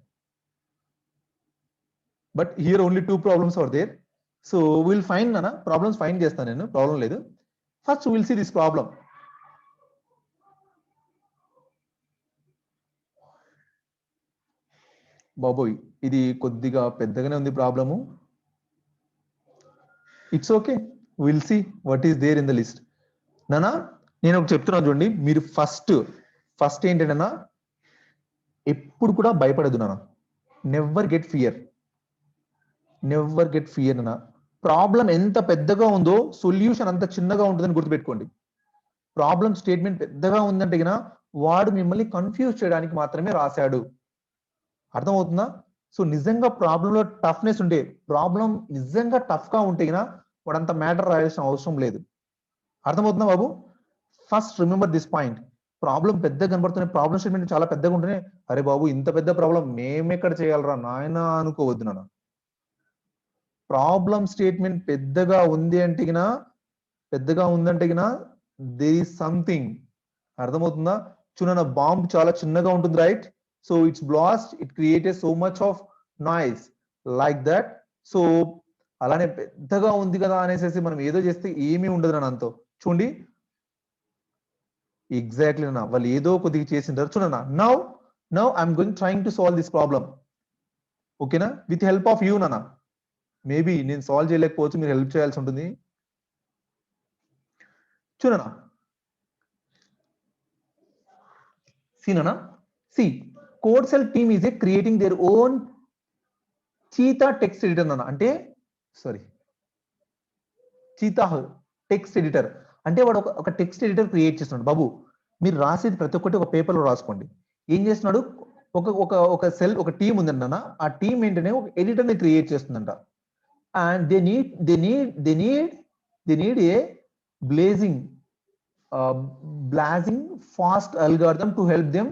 But here only 2 problems are there. So will find నాన్న, ప్రాబ్లమ్స్ ఫైండ్ చేస్తాను నేను, ప్రాబ్లం లేదు. First will see this problem. బాబోయ్ ఇది కొద్దిగా పెద్దగానే ఉంది problem. It's okay, will see what is there in the list. నానా నేను ఒకటి చెప్తున్నాను చూడండి, మీరు ఫస్ట్ ఏంటంటే ఎప్పుడు కూడా భయపడదు నాన్న. నెవర్ గెట్ ఫియర్ నాన్న. ప్రాబ్లం ఎంత పెద్దగా ఉందో సొల్యూషన్ అంత చిన్నగా ఉంటుందని గుర్తుపెట్టుకోండి. ప్రాబ్లం స్టేట్మెంట్ పెద్దగా ఉందంటే వాడు మిమ్మల్ని కన్ఫ్యూజ్ చేయడానికి మాత్రమే రాశాడు. అర్థమవుతుందా? సో నిజంగా ప్రాబ్లంలో టఫ్నెస్ ఉంటే, ప్రాబ్లం నిజంగా టఫ్ గా ఉంటే వాడంత మ్యాటర్ రాయాల్సిన అవసరం లేదు. అర్థమవుతుందా బాబు? First remember this point. Problem పెద్దగా కనబడుతున్నాయి, ప్రాబ్లం స్టేట్మెంట్ చాలా పెద్దగా ఉంటేనే అరే బాబు ఇంత పెద్ద ప్రాబ్లం మేమెక్కడ చేయగలరా నాయన అనుకోవద్దు నాన్న. ప్రాబ్లం స్టేట్మెంట్ పెద్దగా ఉందంటే దేర్ ఈస్ సంథింగ్. అర్థమవుతుందా? చూడన్న బాంబ్ చాలా చిన్నగా ఉంటుంది, right? So it's blast, it created so much of noise like that. So అలానే పెద్దగా ఉంది కదా అనేసి మనం ఏదో చేస్తే ఏమీ ఉండదు నాన్న. అంతో చూడండి ఎగ్జాక్ట్లీ నా వాళ్ళు ఏదో కొద్దిగా చేసింటారు. చూడన్నా, now I'm going trying to solve this problem, ఓకేనా? విత్ హెల్ప్ ఆఫ్ యూ నాన్న. మేబీ నేను సాల్వ్ చేయలేకపోవచ్చు, మీరు హెల్ప్ చేయాల్సి ఉంటుంది. చూడన్నా, C code cell team is a creating their own cheetah text editor నాన్న. అంటే చీతా టెక్స్ట్ ఎడిటర్ అంటే వాడు ఒక టెక్స్ట్ ఎడిటర్ క్రియేట్ చేస్తున్నాడు. బాబు మీరు రాసేది ప్రతి ఒక్కటి ఒక పేపర్ లో రాసుకోండి. ఏం చేస్తున్నాడు, ఒక సెల్ ఒక టీం ఉందంట, ఆ టీం ఏంటనే ఒక ఎడిటర్ ని క్రియేట్ చేస్తుందంట. And they need a blazing fast algorithm to help them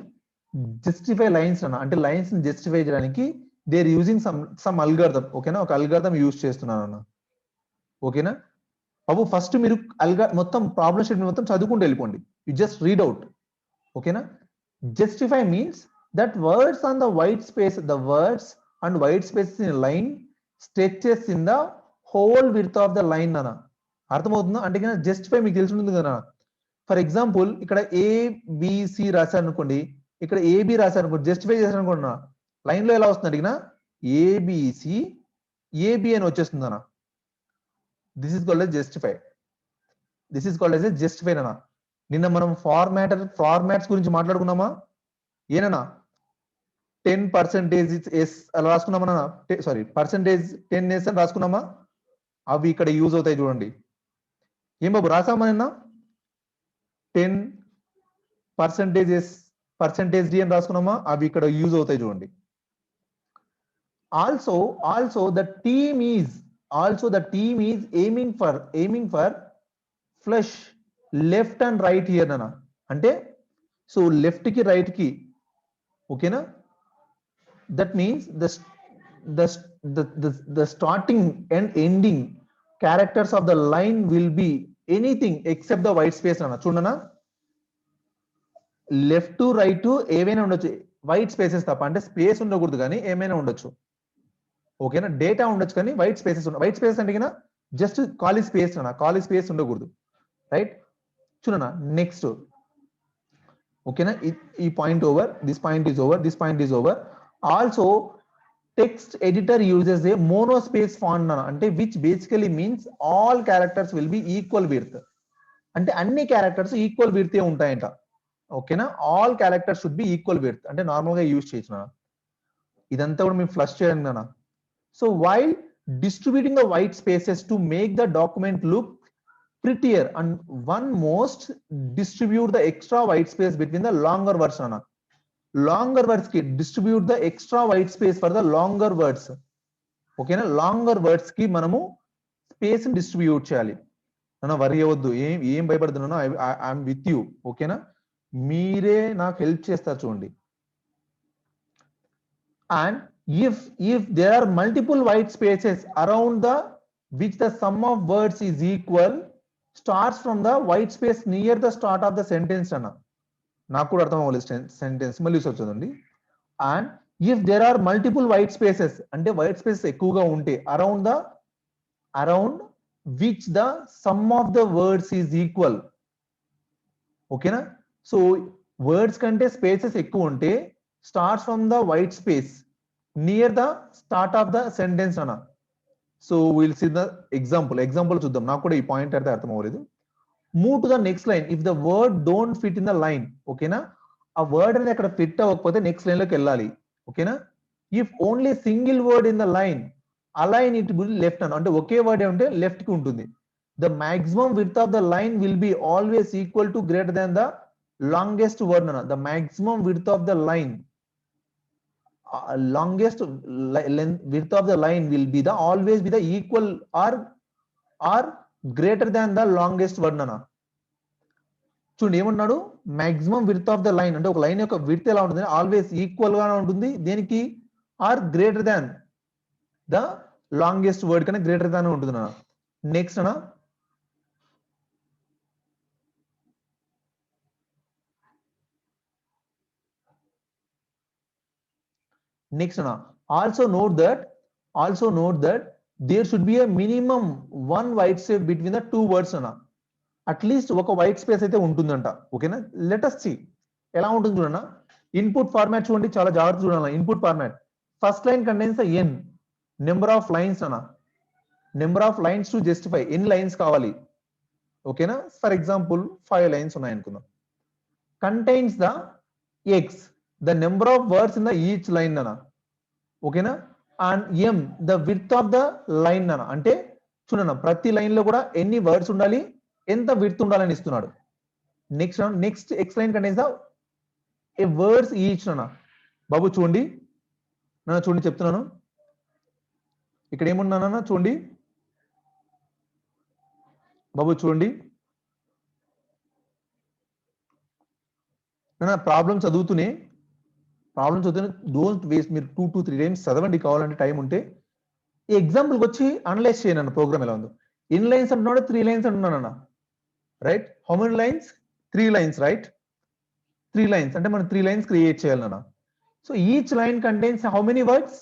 justify lines అన్న. అంటే లైన్స్ ని జస్టిఫై చేయడానికి they are using some algorithm, ఓకేనా? ఒక అల్గారిథం యూజ్ చేస్తున్నాను అన్న, ఓకేనా? బాబు ఫస్ట్ మీరు మొత్తం ప్రాబ్లం స్టేట్మెంట్ మొత్తం చదువుకుంటూ వెళ్ళిపోండి. యు జస్ట్ రీడ్ అవుట్, ఓకేనా? Justify means that words on the white space, the words and white space in line stretches in the whole width of the line అన్న. అర్థమవుతుందా? అంటే జస్టిఫై మీకు తెలిసి ఉంటుంది కదా. ఫర్ ఎగ్జాంపుల్ ఇక్కడ ఏబిసి రాశారు అనుకోండి, ఇక్కడ ఏబి రాశారు అనుకోండి, జస్టిఫై చేశారు అనుకోండి, లైన్ లో ఎలా వస్తుంది అడిగినా ఏబిసి ఏబి అని వచ్చేస్తుంది అన్న. This is called as justify అన్న. నిన్న మనం ఫార్మాట్స్ గురించి మాట్లాడుకున్నామా? ఏనన్నా 10% ఎస్ అలా రాసుకున్నామా? సారీ పర్సెంటేజ్ 10s అని రాసుకున్నామా? అవి ఇక్కడ యూజ్ అవుతాయి చూడండి. ఏం బాబు రాసామా నిన్న? 10 పర్సెంటేజ్ డి అని రాసుకున్నామా, అవి ఇక్కడ యూజ్ అవుతాయి చూడండి. also the team is aiming for flush left and right here nana, అంటే సో లెఫ్ట్ కి రైట్ కి, ఓకేనా. That means the starting and ending characters of the line will be anything except the white space అన్న. చూడనా, left to right ఏవైనా ఉండొచ్చు, white spaces తప్ప. అంటే స్పేస్ ఉండకూడదు కానీ ఏమైనా ఉండొచ్చు, ఓకేనా. డేటా ఉండొచ్చు కానీ వైట్ స్పేసెస్ వైట్ స్పేసెస్ అంటే కదా జస్ట్ ఖాళీ స్పేస్ అన్న, ఖాళీ స్పేస్ ఉండకూడదు, రైట్. చూడనా నెక్స్ట్, ఓకేనా. ఈ point over, this point is over, this point is over. Also text editor uses a monospace font అన్న, అంటే which basically means all characters will be equal width, అంటే అన్ని క్యారెక్టర్స్ ఈక్వల్ విడ్తే ఉంటాయంట, ఓకేనా. All characters should be equal width అంటే normal గా use చేయొచ్చు. ఇదంతా కూడా మేము ఫ్లష్ చేయండి నాన్న. So while distributing the white spaces to make the document look prettier, and one most distribute the extra white space between the longer words అన్న. longer words కి distribute the extra white space for the longer words, ఓకేనా. Longer words కి మనము space distribute చేయాలి అన్న. వరి అవ్వద్దు, ఏం భయపడుతున్నానో ఐఎమ్ విత్ యూ, ఓకేనా. మీరే నాకు హెల్ప్ చేస్తారు చూడండి. and if there are multiple white spaces around the which the sum of words is equal starts from the white space near the start of the sentence అన్న. నాకు కూడా అర్థం అవ్వలేదు సెంటెన్స్, మళ్ళీ చూడండి. and if there are multiple white spaces అంటే white spaces ఎక్కువగా ఉంటే around which the sum of the words is equal, ఓకేనా. సో వర్డ్స్ కంటే స్పేసెస్ ఎక్కువ ఉంటే starts from the white space near the start of the sentence అన్న. So we'll see the example చూద్దాం. నాకు కూడా ఈ పాయింట్ అయితే అర్థం అవ్వలేదు. move to the next line if the word don't fit in the line, ఓకేనా. ఆ వర్డ్ అనేది అక్కడ ఫిట్ అవ్వకపోతే నెక్స్ట్ లైన్ లోకి వెళ్ళాలి, ఓకేనా. if only single word in the line align it will left అన్న, అంటే ఒకే వర్డ్ ఉంటే లెఫ్ట్ కి ఉంటుంది. the maximum width of the line will be always equal to greater than the longest word అన్న. the maximum width of the line longest width of the line will be the always be the equal or greater than the longest word అన్న. చూడండి ఏమన్నాడు, maximum width of the line అంటే ఒక line యొక్క width ఎలా ఉంటుంది, always equal గా ఉంటుంది దేనికి, or greater than the longest word కన్నా గ్రేటర్ దాన్ ఉంటుంది అన్న. నెక్స్ట్ అన్న, also note that there should be a minimum one white space between the two words అన్న. అట్లీస్ట్ ఒక వైట్ స్పేస్ అయితే ఉంటుందంట, ఓకేనా. లెట్ us see ఎలా ఉంటుంది చూడన్నా. ఇన్పుట్ ఫార్మాట్ చూడండి, చాలా జాగ్రత్త చూడాలి. Input format first line contains n number of lines అన్న. Number of lines to justify, ఎన్ని లైన్స్ కావాలి, ఓకేనా. ఫర్ ఎగ్జాంపుల్ 5 లైన్స్ ఉన్నాయి అనుకుందాం. Contains the x the number of words in the each line అన్న, ఓకేనా. And m the width of the line అన్న, అంటే చూడన్న ప్రతి లైన్ లో కూడా ఎన్ని వర్డ్స్ ఉండాలి, ఎంత విడ్త్ ఉండాలని ఇస్తున్నాడు. Next x line contains the A words each అన్న. బాబు చూడండి చూడండి చెప్తున్నాను, ఇక్కడ ఏమున్నానన్నా చూడండి బాబు, చూడండి ప్రాబ్లం చదువుతూనే డోంట్ వేస్ట్, మీరు 2 to 3 టైమ్స్ చదవండి కావాలంటే టైం ఉంటే. ఈ ఎగ్జాంపుల్కి వచ్చి అనలైజ్ చేయను అన్న ప్రోగ్రామ్ ఎలా ఉందో. ఎన్ని లైన్స్ అంటున్నాడు, 3 లైన్స్ అంటున్నానన్న, right. How many lines, 3 lines, right. 3 lines అంటే మనం 3 లైన్స్ క్రియేట్ చేయాలన్న. So each line contains how many words,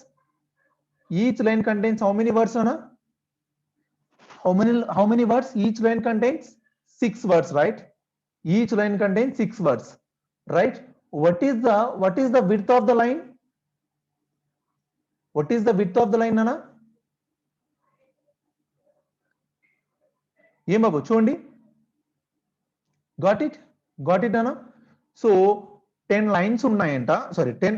each line contains how many words అన్న, how many words, each line contains 6 words, right. Each line contains 6 words, right. What is the width of the line, what is the width of the line nana. ఏం బాబు చూడండి, got it nana. So 10 lines ఉన్నాయంట, sorry 10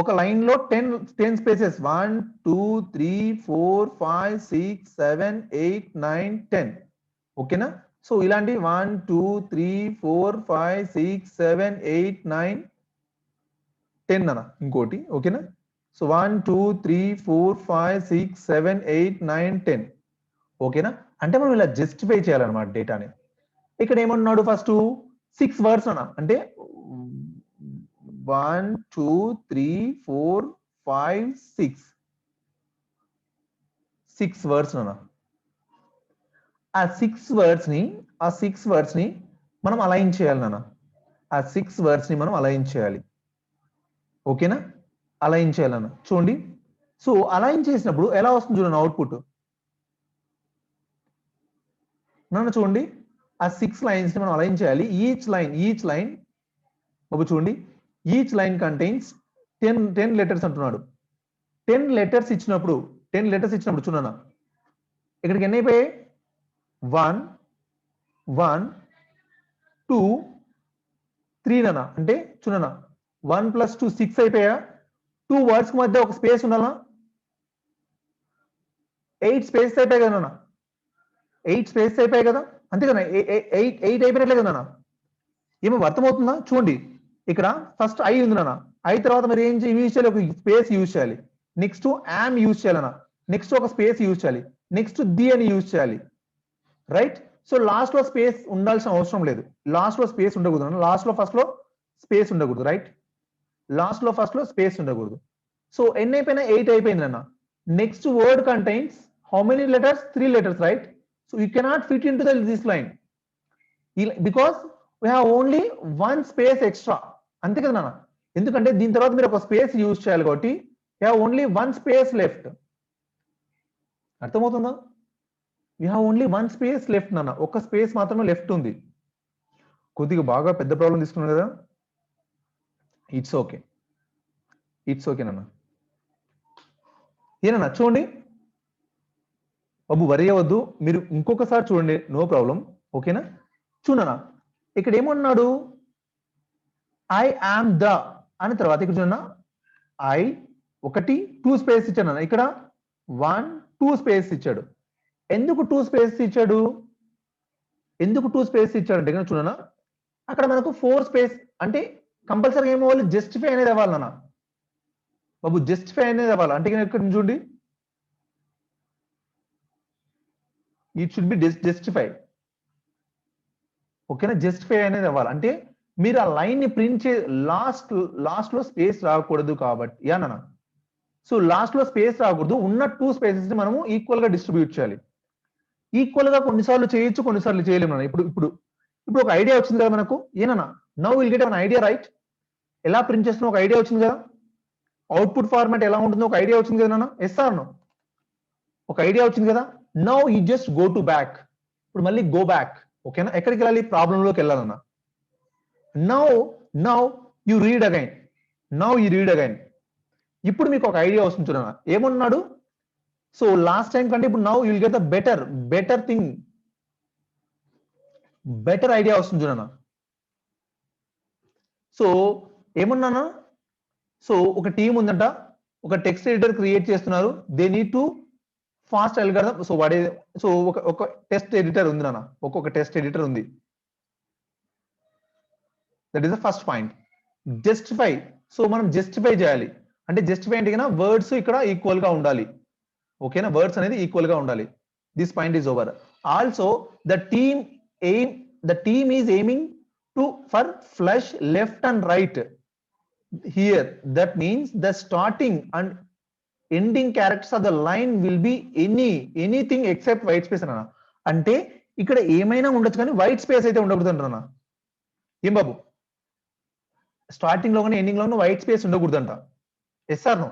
ఒక line లో 10 spaces 1 2 3 4 5 6 7 8 9 10, ఓకేనా. So ఇలాంటి 1 2 3 4 5 6 7 8 9 10 అన్న ఇంకోటి ఓకేనా. సో 1 2 3 4 5 6 7 8 9 10 ఓకేనా. అంటే మనం ఇలా జస్టిఫై చేయాలన్నమాట డేటాని. ఇక్కడ ఏమన్నాడు ఫస్ట్ 6 వర్డ్స్ అన్న, అంటే 1 2 3 4 5 6 వర్డ్స్ అన్న. ఆ 6 వర్డ్స్ ని మనం అలైన్ చేయాలి నాన్న. ఆ 6 వర్డ్స్ ని మనం అలైన్ చేయాలి ఓకేనా. అలైన్ చేయాలన్న చూడండి. సో అలైన్ చేసినప్పుడు ఎలా వస్తుంది చూడండి అవుట్పుట్ నాన్న. చూడండి ఆ 6 లైన్స్ ని మనం అలైన్ చేయాలి. ఈచ్ లైన్ బాబు చూడండి, ఈచ్ లైన్ కంటైన్స్ 10 లెటర్స్ అంటున్నాడు. 10 లెటర్స్ ఇచ్చినప్పుడు చూడన్నా ఇక్కడికి ఎన్ని అయిపోయాయి 1 1 2 3 నాన్న. అంటే చూడన్నా 1 + 2 6 అయిపోయా. 2 వర్డ్స్ మధ్య ఒక స్పేస్ ఉండాలా. 8 స్పేస్ అయిపోయాయి కదా నాన్న. 8 స్పేస్ అయిపోయాయి కదా, అంతే కదా. 8 అయిపోయినట్లే కదా నాన్న. ఏమో అర్థమవుతుందా చూడండి. ఇక్కడ ఫస్ట్ ఐ ఉంది నాన్న. ఐ తర్వాత మరి ఏం యూజ్ చేయాలి, ఒక స్పేస్ యూజ్ చేయాలి. నెక్స్ట్ యామ్ యూజ్ చేయాలన్నా. నెక్స్ట్ ఒక స్పేస్ యూజ్ చేయాలి. నెక్స్ట్ ది అని యూజ్ చేయాలి రైట్. సో లాస్ట్ లో స్పేస్ ఉండాల్సిన అవసరం లేదు. లాస్ట్ లో స్పేస్ ఉండకూడదు. లాస్ట్ లో ఫస్ట్ లో స్పేస్ ఉండకూడదు రైట్. లాస్ట్ లో ఫస్ట్ లో స్పేస్ ఉండకూడదు. సో ఎన్ని అయిపోయినా 8 అయిపోయింది అన్న. Next word contains how many letters 3 letters right. So you cannot fit in to this line because we have only 1 space extra, అంతే కదా నాన్న. ఎందుకంటే దీని తర్వాత మీరు ఒక స్పేస్ యూజ్ చేయాలి కాబట్టి you have only 1 space left. అర్థమవుతుందా? You have only 1 space left నాన్న. ఒక స్పేస్ మాత్రమే లెఫ్ట్ ఉంది. కొద్దిగా బాగా పెద్ద ప్రాబ్లం తీసుకున్నారు కదా. ఇట్స్ ఓకే నాన్న. ఏనన్నా చూడండి బాబు, వరి అవ్వద్దు, మీరు ఇంకొకసారి చూడండి, నో ప్రాబ్లం ఓకేనా. చూడనా ఇక్కడ ఏమన్నాడు, ఐ యామ్ ద అని తర్వాత ఇక్కడ చూడన్నా ఐ 1 2 స్పేస్ ఇచ్చాను. ఇక్కడ 1 2 స్పేస్ ఇచ్చాడు. ఎందుకు 2 స్పేస్ ఇచ్చాడు అంటే ఇక్కడ చూడనా అక్కడ మనకు 4 స్పేస్ అంటే కంపల్సరీ ఏమవ్వాలి, జస్టిఫై అనేది అవ్వాలి నాన్న బాబు. జస్టిఫై అనేది అవ్వాలి అంటే ఇక్కడ చూడండి, ఇట్ షుడ్ బి జస్టిఫై ఓకేనా. జస్టిఫై అనేది అవ్వాలి అంటే మీరు ఆ లైన్ ని ప్రింట్ చే లాస్ట్ లో స్పేస్ రాకూడదు కాబట్టి యానా. సో లాస్ట్ లో స్పేస్ రాకూడదు. ఉన్న 2 స్పేసెస్ ని మనము ఈక్వల్ గా డిస్ట్రిబ్యూట్ చేయాలి. ఈక్వల్ గా కొన్నిసార్లు చేయొచ్చు, కొన్నిసార్లు చేయలేము నాన్న. ఇప్పుడు ఒక ఐడియా వచ్చింది కదా మనకు. ఏనా now will get an idea right. ఎలా ప్రింట్ చేస్తున్నా ఒక ఐడియా వచ్చింది కదా. అవుట్పుట్ ఫార్మాట్ ఎలా ఉంటుందో ఒక ఐడియా వచ్చింది కదా నాన్న. Yes or no? ఒక ఐడియా వచ్చింది కదా. Now you just go to back. ఇప్పుడు మళ్ళీ గో బ్యాక్ ఓకేనా. ఎక్కడికి వెళ్ళాలి, ప్రాబ్లం లోకి వెళ్ళాలన్నా. Now you read again. ఇప్పుడు మీకు ఒక ఐడియా వస్తుంది చూడన్నా. ఏమన్నాడు, సో లాస్ట్ టైం కంటే ఇప్పుడు now you will get the better thing, better idea వస్తుంది చూడన్నా. సో ఏమన్నానా, సో ఒక టీం ఉందంట, ఒక టెక్స్ట్ ఎడిటర్ క్రియేట్ చేస్తున్నారు. They need to fast algorithm. So ఒక టెస్ట్ ఎడిటర్ ఉంది నాన్న, ఒక్కొక్క టెస్ట్ ఎడిటర్ ఉంది. That is the first point. Justify. So మనం జస్టిఫై చేయాలి అంటే జస్టిఫై అంటే కన్నా వర్డ్స్ ఇక్కడ ఈక్వల్ గా ఉండాలి ఓకేనా. వర్డ్స్ అనేది ఈక్వల్ గా ఉండాలి. This point is over. Also the team is aiming to for flush left and right here. That means the starting and ending characters of the line will be anything except white space అన్న. అంటే ఇక్కడ ఏమైనా ఉండొచ్చు కానీ white space అయితే ఉండకూడదు అంటున్నా. ఏం బాబు, స్టార్టింగ్ లో కానీ ఎండింగ్ లోనూ వైట్ స్పేస్ ఉండకూడదంట. Yes or no?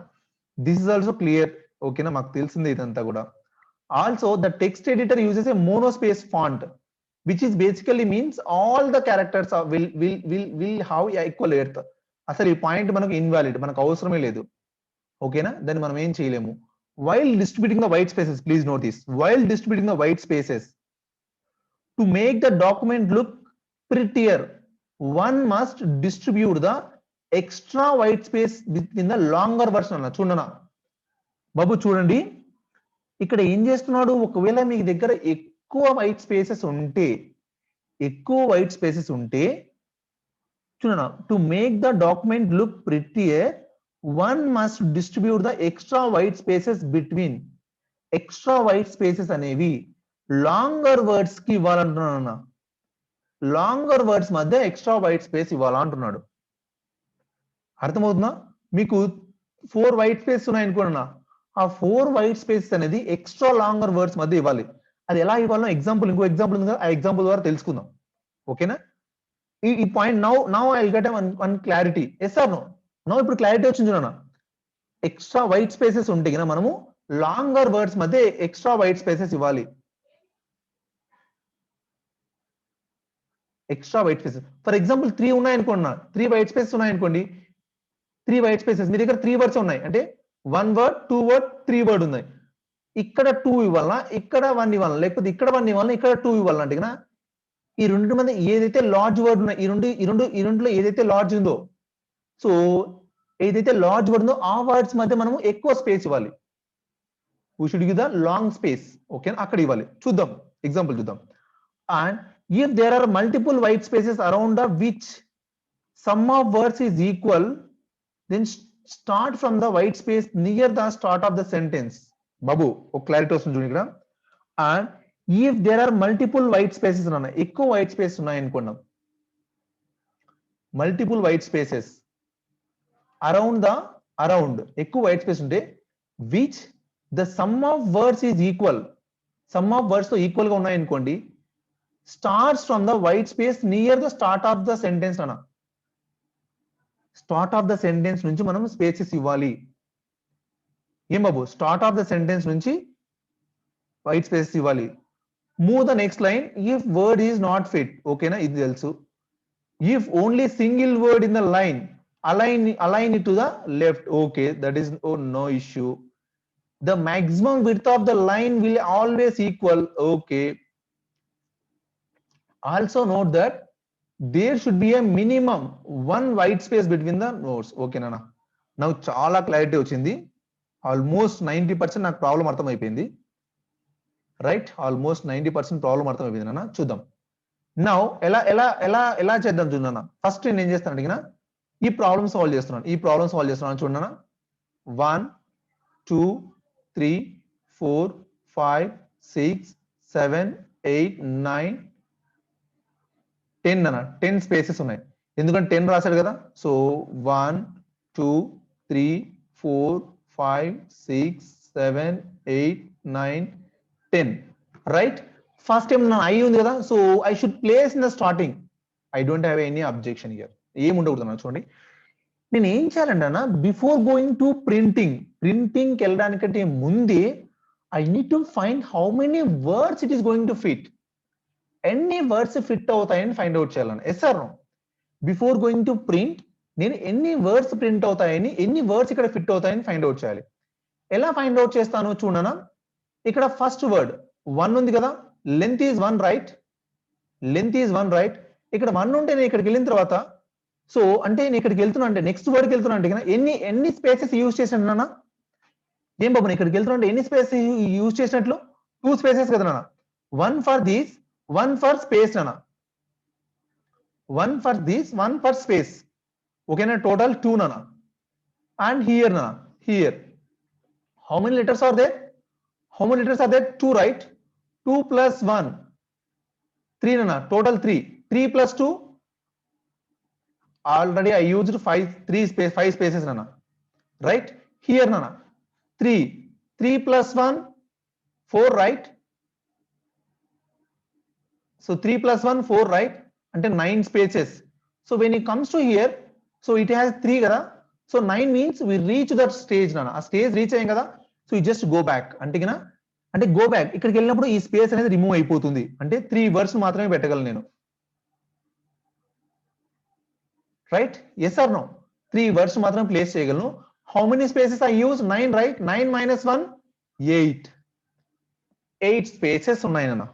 This is also clear ఓకేనా. మాకు తెలిసిందే ఇదంతా కూడా. Also the text editor uses a monospace font which is basically means all the characters will have equal earth. అసలు ఈ పాయింట్ మనకు ఇన్వాలిడ్, మనకు అవసరమే లేదు ఓకేనా. దాన్ని మనం ఏం చేయలేము. While distributing the white spaces, please notice, while distributing the white spaces to make the document look prettier, one must distribute the extra white space within the longer version అన్న. చూడనా బాబు, చూడండి ఇక్కడ ఏం చేస్తున్నాడు, ఒకవేళ మీ దగ్గర ఎక్కువ వైట్ స్పేసెస్ ఉంటే ఎక్కువ వైట్ స్పేసెస్ ఉంటే చూడనా, to make the document look prettier one must distribute the extra white spaces between. Extra white spaces అనేవి లాంగర్ వర్డ్స్ కి ఇవ్వాలంటున్నాను. లాంగర్ వర్డ్స్ మధ్య ఎక్స్ట్రా వైట్ స్పేస్ ఇవ్వాలంటున్నాడు. అర్థమవుతుందా? మీకు 4 వైట్ స్పేస్ ఉన్నాయి అనుకోండి, ఆ 4 వైట్ స్పేస్ అనేది ఎక్స్ట్రా లాంగర్ వర్డ్స్ మధ్య ఇవ్వాలి. అది ఎలా ఇవ్వాలో ఎగ్జాంపుల్, ఇంకో ఎగ్జాంపుల్ ఉంది కదా, ఆ ఎగ్జాంపుల్ ద్వారా తెలుసుకుందాం. ఓకేనా? ఈ point now I get one clarity. Yes or no? Now ఇప్పుడు క్లారిటీ వచ్చింది చూడనా. ఎక్స్ట్రా వైట్ స్పేసెస్ ఉంటే కనుక మనము లాంగర్ వర్డ్స్ మధ్య ఎక్స్ట్రా వైట్ స్పేసెస్ ఇవ్వాలి. Extra white spaces for example 3 ఉన్నాయనుకోండి, 3 వైట్ స్పేసెస్ ఉన్నాయనుకోండి, 3 వైట్ స్పేసెస్ మీ దగ్గర 3 వర్డ్స్ ఉన్నాయి అంటే 1 వర్డ్ 2 వర్డ్ 3 వర్డ్ ఉన్నాయి. ఇక్కడ 2 ఇవ్వాలన్నా, ఇక్కడ 1 ఇవ్వాలన్నా, లేకపోతే ఇక్కడ 1 ఇవ్వాలన్నా, ఇక్కడ 2 ఇవ్వాలన్నా అంటే ఈ రెండు మంది ఏదైతే లార్జ్ వర్డ్ ఉన్నాయి, ఈ రెండులో ఏదైతే లార్జ్ ఉందో, సో ఏదైతే లార్జ్ వర్డ్ ఉందో ఆ వర్డ్స్ మధ్య మనము ఎక్కువ స్పేస్ ఇవ్వాలి. We should give the long space. ఓకేనా? అక్కడ ఇవ్వాలి. చూద్దాం, ఎగ్జాంపుల్ చూద్దాం. And if there are multiple white spaces around the which sum of words is equal, then start from the white space near the start of the sentence. Babu, ఒక clarity వస్తుంది చూడండి ఇక్కడ. And if there are multiple white spaces అన్న, ఎక్కువ white space ఉన్నాయి అనుకున్నాం, multiple white spaces around ఎక్కువ white space ఉంటే which the sum of words is equal, sum of words తో ఈక్వల్ గా ఉన్నాయి అనుకోండి, starts from the white space near the start of the sentence అన్న. స్టార్ట్ ఆఫ్ ద సెంటెన్స్ నుంచి మనం spaces ఇవ్వాలి. ఏం బాబు? స్టార్ట్ ఆఫ్ ద సెంటెన్స్ నుంచి వైట్ స్పేసెస్ ఇవ్వాలి. Move the next line if word is not fit. ఓకేనా? ఇది తెలుసు. If only single word in the line, align it to the left. Okay, that is no issue. The maximum width of the line will always equal. Okay. Also note that there should be a minimum one white space between the nodes. Okay nana, now చాలా clarity వచ్చింది. Almost 90% నాకు problem అర్థమైపోయింది. Right, almost 90% problem అర్థమైపోయింది నాన్న. చూద్దాం now ఎలా చేద్దాం చూడన్నా. ఫస్ట్ నేను ఏం చేస్తాను అడిగినా, ఈ ప్రాబ్లమ్ సాల్వ్ చేస్తున్నాను చూడన్నా. 1 2 3 4 5 6 7 8 9 10 అన్న. 10 స్పేసెస్ ఉన్నాయి, ఎందుకంటే 10 రాశాడు కదా. సో 1 2 3 4 5 6 7 8 9 10. రైట్, ఫస్ట్ టైం నా ఐ ఉంది కదా, so I should place in the starting. I don't have any objection here. ఏం ఉండకూడదు అన్న. చూడండి, నేను ఏం చేయాలంటే అన్న, బిఫోర్ గోయింగ్ టు ప్రింటింగ్కి వెళ్ళడానికంటే ముందే I need to find how many words it is going to fit. ఎన్ని వర్డ్స్ ఫిట్ అవుతాయని ఫైండ్ అవుట్ చేయాలని. Yes or no? Before going to print నేను ఎన్ని వర్డ్స్ ప్రింట్ అవుతాయని, ఎన్ని వర్డ్స్ ఇక్కడ ఫిట్ అవుతాయని ఫైండ్ అవుట్ చేయాలి. ఎలా ఫైండ్ అవుట్ చేస్తాను చూడనా. ఇక్కడ ఫస్ట్ వర్డ్ 1 ఉంది కదా, లెంత్ ఈజ్ 1 రైట్. ఇక్కడ 1 ఉంటే నేను ఇక్కడికి వెళ్ళిన తర్వాత, సో అంటే నేను ఇక్కడికి వెళ్తున్నా అంటే నెక్స్ట్ వర్డ్కి వెళ్తున్నా అంటే ఎన్ని స్పేసెస్ యూజ్ చేసాను నాన్న. ఏం బాబు, నేను ఇక్కడికి వెళ్తున్నా అంటే ఎన్ని స్పేసెస్ యూజ్ చేసినట్లు? 2 స్పేసెస్ కదా నాన్న. 1 ఫర్ దిస్, 1 ఫర్ స్పేస్ నాన్న. 1 ఫర్ దిస్, 1 ఫర్ స్పేస్. ఓకేనా? టోటల్ 2 నాన్న. అండ్ హియర్ నాన్న, here how many letters are there? 2 right. 2 plus 1 3 నాన్న. Total 3. 3 plus 2 already I used 5 spaces nana. Right, here nana 3 plus 1 4 right. So 3 plus 1 4 right, and 9 spaces. So when it comes to here, so it has 3 kada, so 9 means we reach that stage nana. A stage reach ayam kada, so you just go back ante kina, ante go back ikkadiki vellinappudu ee space anedi remove ayipotundi, ante 3 words maatrame pettagalen nenu. Right, yes or no? 3 words మాత్రం place చేయగలను. How many spaces I use? 9 right. 9 minus 1 8 spaces ఉన్నాయి నాన్న.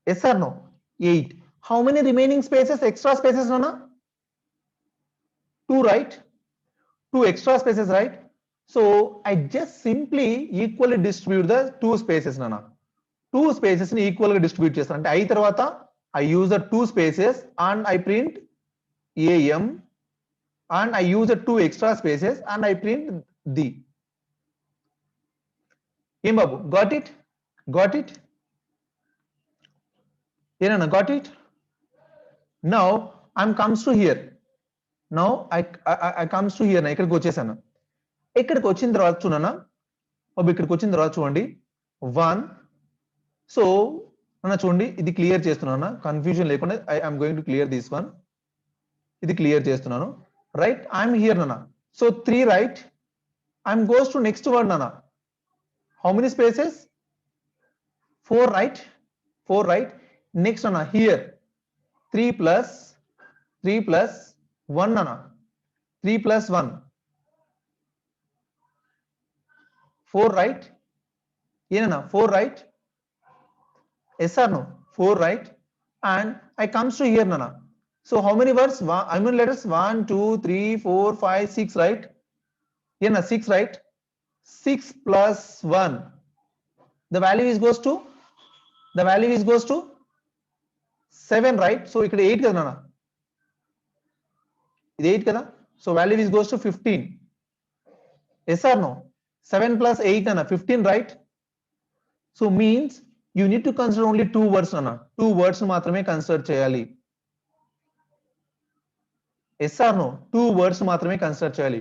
Yes or no? 8. How many remaining spaces, extra spaces నాన్న? 2 right. 2 extra spaces right. So I just simply equally distribute the 2 spaces నాన్న. 2 spaces ని equal గా distribute చేస్తాను. అంటే I తర్వాత I use the two spaces and I print AM, and I use the two extra spaces and I print the. Em babu, got it? Got it? Yenana, got it? Now I'm comes to here. Now I comes to here. Na ikkadiki vachesanu. Ikkadiki vachin tarvata chudana. Babu ikkadiki vachin tarvata chudandi. 1. So nana chudandi idi clear chestunnana. Confusion lekunda I am going to clear this one. Idi clear chestunnanu. Right? I am here nana. So 3, right? I am goes to next word nana. How many spaces? 4, right? 4, right? Next nana here 3 plus 1 nana. 3 plus 1. 4, right? Yenana 4, right? Yes or no? 4, right? And I comes to here nana. So how many words? I mean letters 1, 2, 3, 4, 5, 6, right? Yenana 6, right? 6 plus 1. The value is goes to 7, right? So ikkada 8 kada nana. ఇది 8 kada. So value is goes to 15. Yes or no? 7 plus 8 nana 15, right? So means you need to consider only 2 words nana. 2 words మాత్రమే consider చేయాలి. Yes or no? 2 words మాత్రమే consider చేయాలి.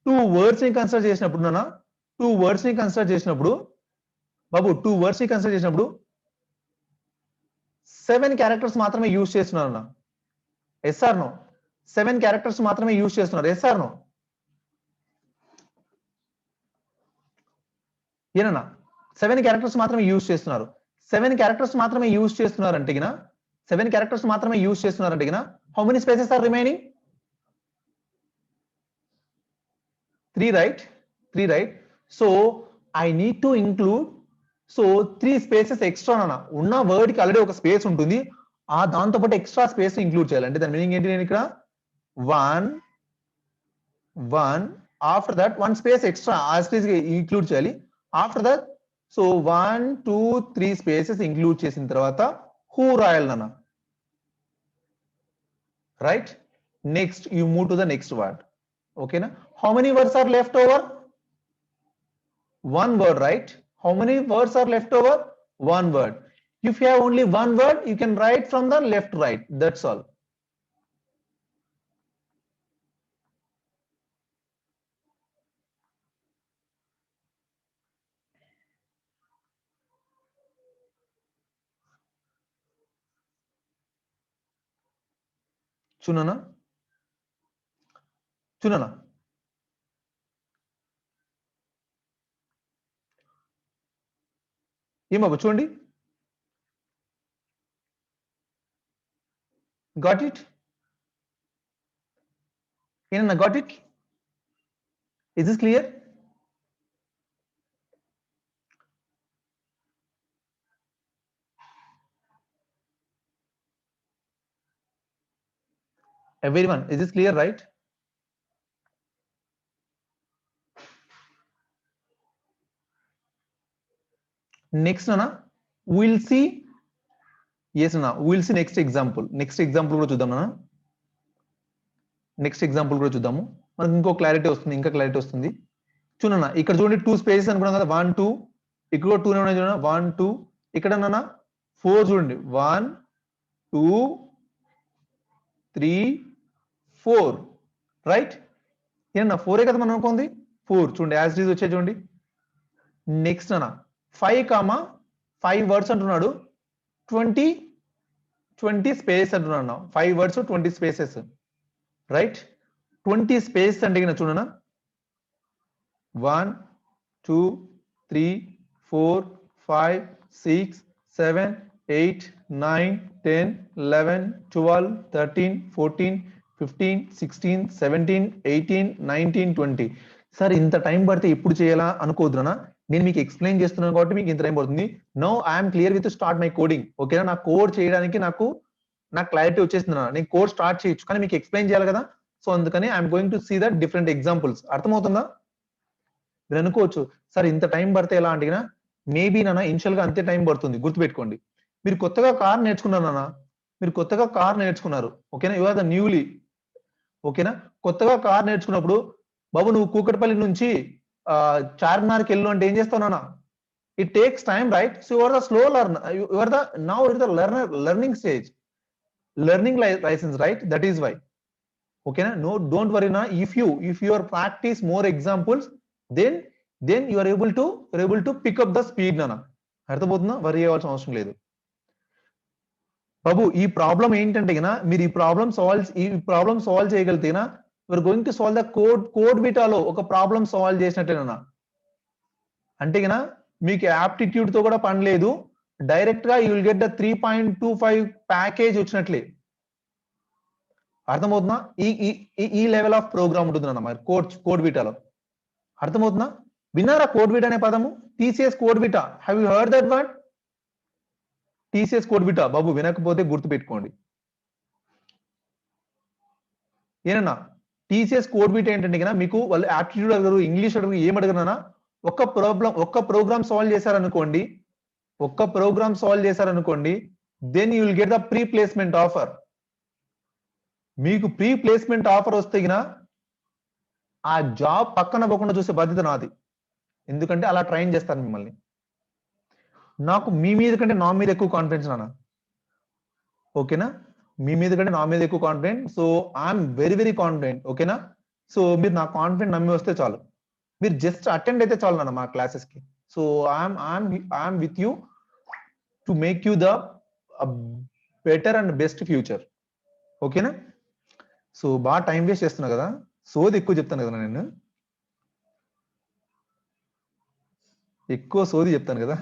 2 words ని consider చేసినప్పుడు నన్న 2 words ని consider చేసినప్పుడు బాబు 2 words ని కన్సిడర్ చేసినప్పుడు 7 క్యారెక్టర్స్ మాత్రమే యూస్ చేస్తున్నారు అన్న. Yes or no? 7 క్యారెక్టర్స్ మాత్రమే యూస్ చేస్తున్నారు. Yes or no? ఏనన్నా 7 క్యారెక్టర్స్ మాత్రమే యూస్ చేస్తున్నారు. 7 క్యారెక్టర్స్ మాత్రమే యూస్ చేస్తున్నారు అంటే గిన 7 క్యారెక్టర్స్ మాత్రమే యూస్ చేస్తున్నారు అంటే గిన how many spaces are remaining? 3, right? 3, right? So I need to include 3 spaces extra అన్న. ఉన్న వర్డ్ కి ఆల్రెడీ ఒక స్పేస్ ఉంటుంది. ఆ దాంతో పాటు ఎక్స్ట్రా స్పేస్ ఇంక్లూడ్ చేయాలి. అంటే దాని మీనింగ్ ఏంటి? నేను ఇక్కడ 1 after that 1 space extra include చేయాలి. ఆఫ్టర్ దట్ 1, 2, 3 స్పేసెస్ ఇంక్లూడ్ చేసిన తర్వాత హూ రాయాలి నాన్న. Right? Next you move to the next word. ఓకేనా? How many words are left over? 1 word, right? How many words are left over? 1 word. If you have only 1 word, you can write from the left to right. That's all. Chunana? Chunana? ఏం బాబు చూడండి. Got it? ఏనన్నా got it? Is this clear? Everyone, is this clear, right? Next nana, we'll see. Yes nana, we'll see next example. Next example కూడా చూద్దాం nana. Next example కూడా చూద్దాము. మనకు ఇంకో clarity వస్తుంది, ఇంకా క్లారిటీ వస్తుంది. చూడన్నా ఇక్కడ చూడండి 2 స్పేసెస్ అనుకున్నాం కదా. 1, 2 ఇక్కడ 2 ఉన్నాయి చూడండి. 1, 2 ఇక్కడ నాన్న 4 చూడండి. 1, 2, 3, 4 రైట్. ఏమన్నా 4 కదా మనం అనుకుంది. 4 చూడండి యాజ్ ఇట్ ఈజ్ వచ్చే చూడండి. నెక్స్ట్ అన్న 5 వర్డ్స్ అంటున్నాడు. 20 స్పేస్ అంటున్నాడు. 5 వర్డ్స్ 20 స్పేసెస్ రైట్. 20 స్పేస్ అంటే కింద చూడనా 1, 2, 3, 4, 5, 6, 7, 8, 9, 10, 11, 12, 13, 14, 15, 16, 17, 18, 19, 20. సార్ ఇంత టైం పడితే ఎప్పుడు చేయాలా అనుకోదునా. నేను మీకు ఎక్స్ప్లెయిన్ చేస్తున్నాను కాబట్టి మీకు ఇంత టైం పడుతుంది. Now I'm clear with start my coding. ఓకేనా? నా కోడ్ చేయడానికి నాకు క్లారిటీ వచ్చేసింది. నేను కోడ్ స్టార్ట్ చేయొచ్చు కానీ మీకు ఎక్స్ప్లెయిన్ చేయాలి కదా. సో అందుకని I'm going to see that different examples. అర్థమవుతుందా? మీరు అనుకోవచ్చు సార్ ఇంత టైం పడితే ఎలా అంటే మేబీ నాన్న ఇనిషియల్ గా అంతే టైం పడుతుంది. గుర్తుపెట్టుకోండి. మీరు కొత్తగా కార్ నేర్చుకున్నారు నాన్న, మీరు కొత్తగా కార్ నేర్చుకున్నారు, ఓకేనా, యు ఆర్ ద న్యూలీ, ఓకేనా, కొత్తగా కార్ నేర్చుకున్నప్పుడు బాబు నువ్వు కూకట్పల్లి నుంచి చార్మినార్కి వెళ్ళు అంటే ఏం చేస్తావు నాన్న? It takes time, right? So you are the slow learner, you are the now it the learning stage, learning license, right? That is why, okay na? No, don't worry na, if you are practice more examples, then you are able to pick up the speed nana. అర్థమవుతుందా? వరి అవ్వాల్సిన అవసరం లేదు బాబు. ఈ problem ఏంటంటే గన మీరు ఈ ప్రాబ్లం సాల్వ్ చేయగలిగితేనా you're going to solve the code బీటాలో ఒక ప్రాబ్లం సాల్వ్ చేసినట్టేనా. అంటే గన మీకు యాప్టిట్యూడ్ తో కూడా పని లేదు, డైరెక్ట్ గా you will get the 3.25 package వచ్చినట్లే. అర్థమవుతుందా? ఈ లెవెల్ ఆఫ్ ప్రోగ్రామ్ ఉంటుంది అన్నమాట కోడ్ బీటాలో. అర్థమవుతుందా? విన్నారా కోడ్ బీటా అనే పదము? TCS code beta, have you heard that word? TCS code beta బాబు, వినకపోతే గుర్తు పెట్టుకోండి. ఏనన్నా టీసీఎస్ కోడ్ బీటా ఏంటంటే కదా మీకు వాళ్ళు యాప్టిట్యూడ్ అడగరు, ఇంగ్లీష్ అడగరు, ఏం అడగరన్నా, ఒక్క ప్రోగ్రామ్ సాల్వ్ చేశారనుకోండి, then you will get the pre placement offer. మీకు ప్రీ ప్లేస్మెంట్ ఆఫర్ వస్తే గిన ఆ జాబ్ పక్కన పోకుండా చూసే బాధ్యత నాది, ఎందుకంటే అలా ట్రైన్ చేస్తాను మిమ్మల్ని. నాకు మీ మీద కంటే నా మీద ఎక్కువ కాన్ఫిడెన్స్ నాన్న, ఓకేనా? మీ మీద కంటే నా మీద ఎక్కువ confident. So I'm very confident, ఓకేనా? సో మీరు నా కాన్ఫిడెంట్ నమ్మి వస్తే చాలు, మీరు జస్ట్ అటెండ్ అయితే చాలు నాన్న మా క్లాసెస్ కి. So I'm with you to make you the better and best future, ఓకేనా? సో బాగా టైం వేస్ట్ చేస్తున్నా కదా, సోది ఎక్కువ చెప్తాను కదా, నేను ఎక్కువ సోది చెప్తాను కదా.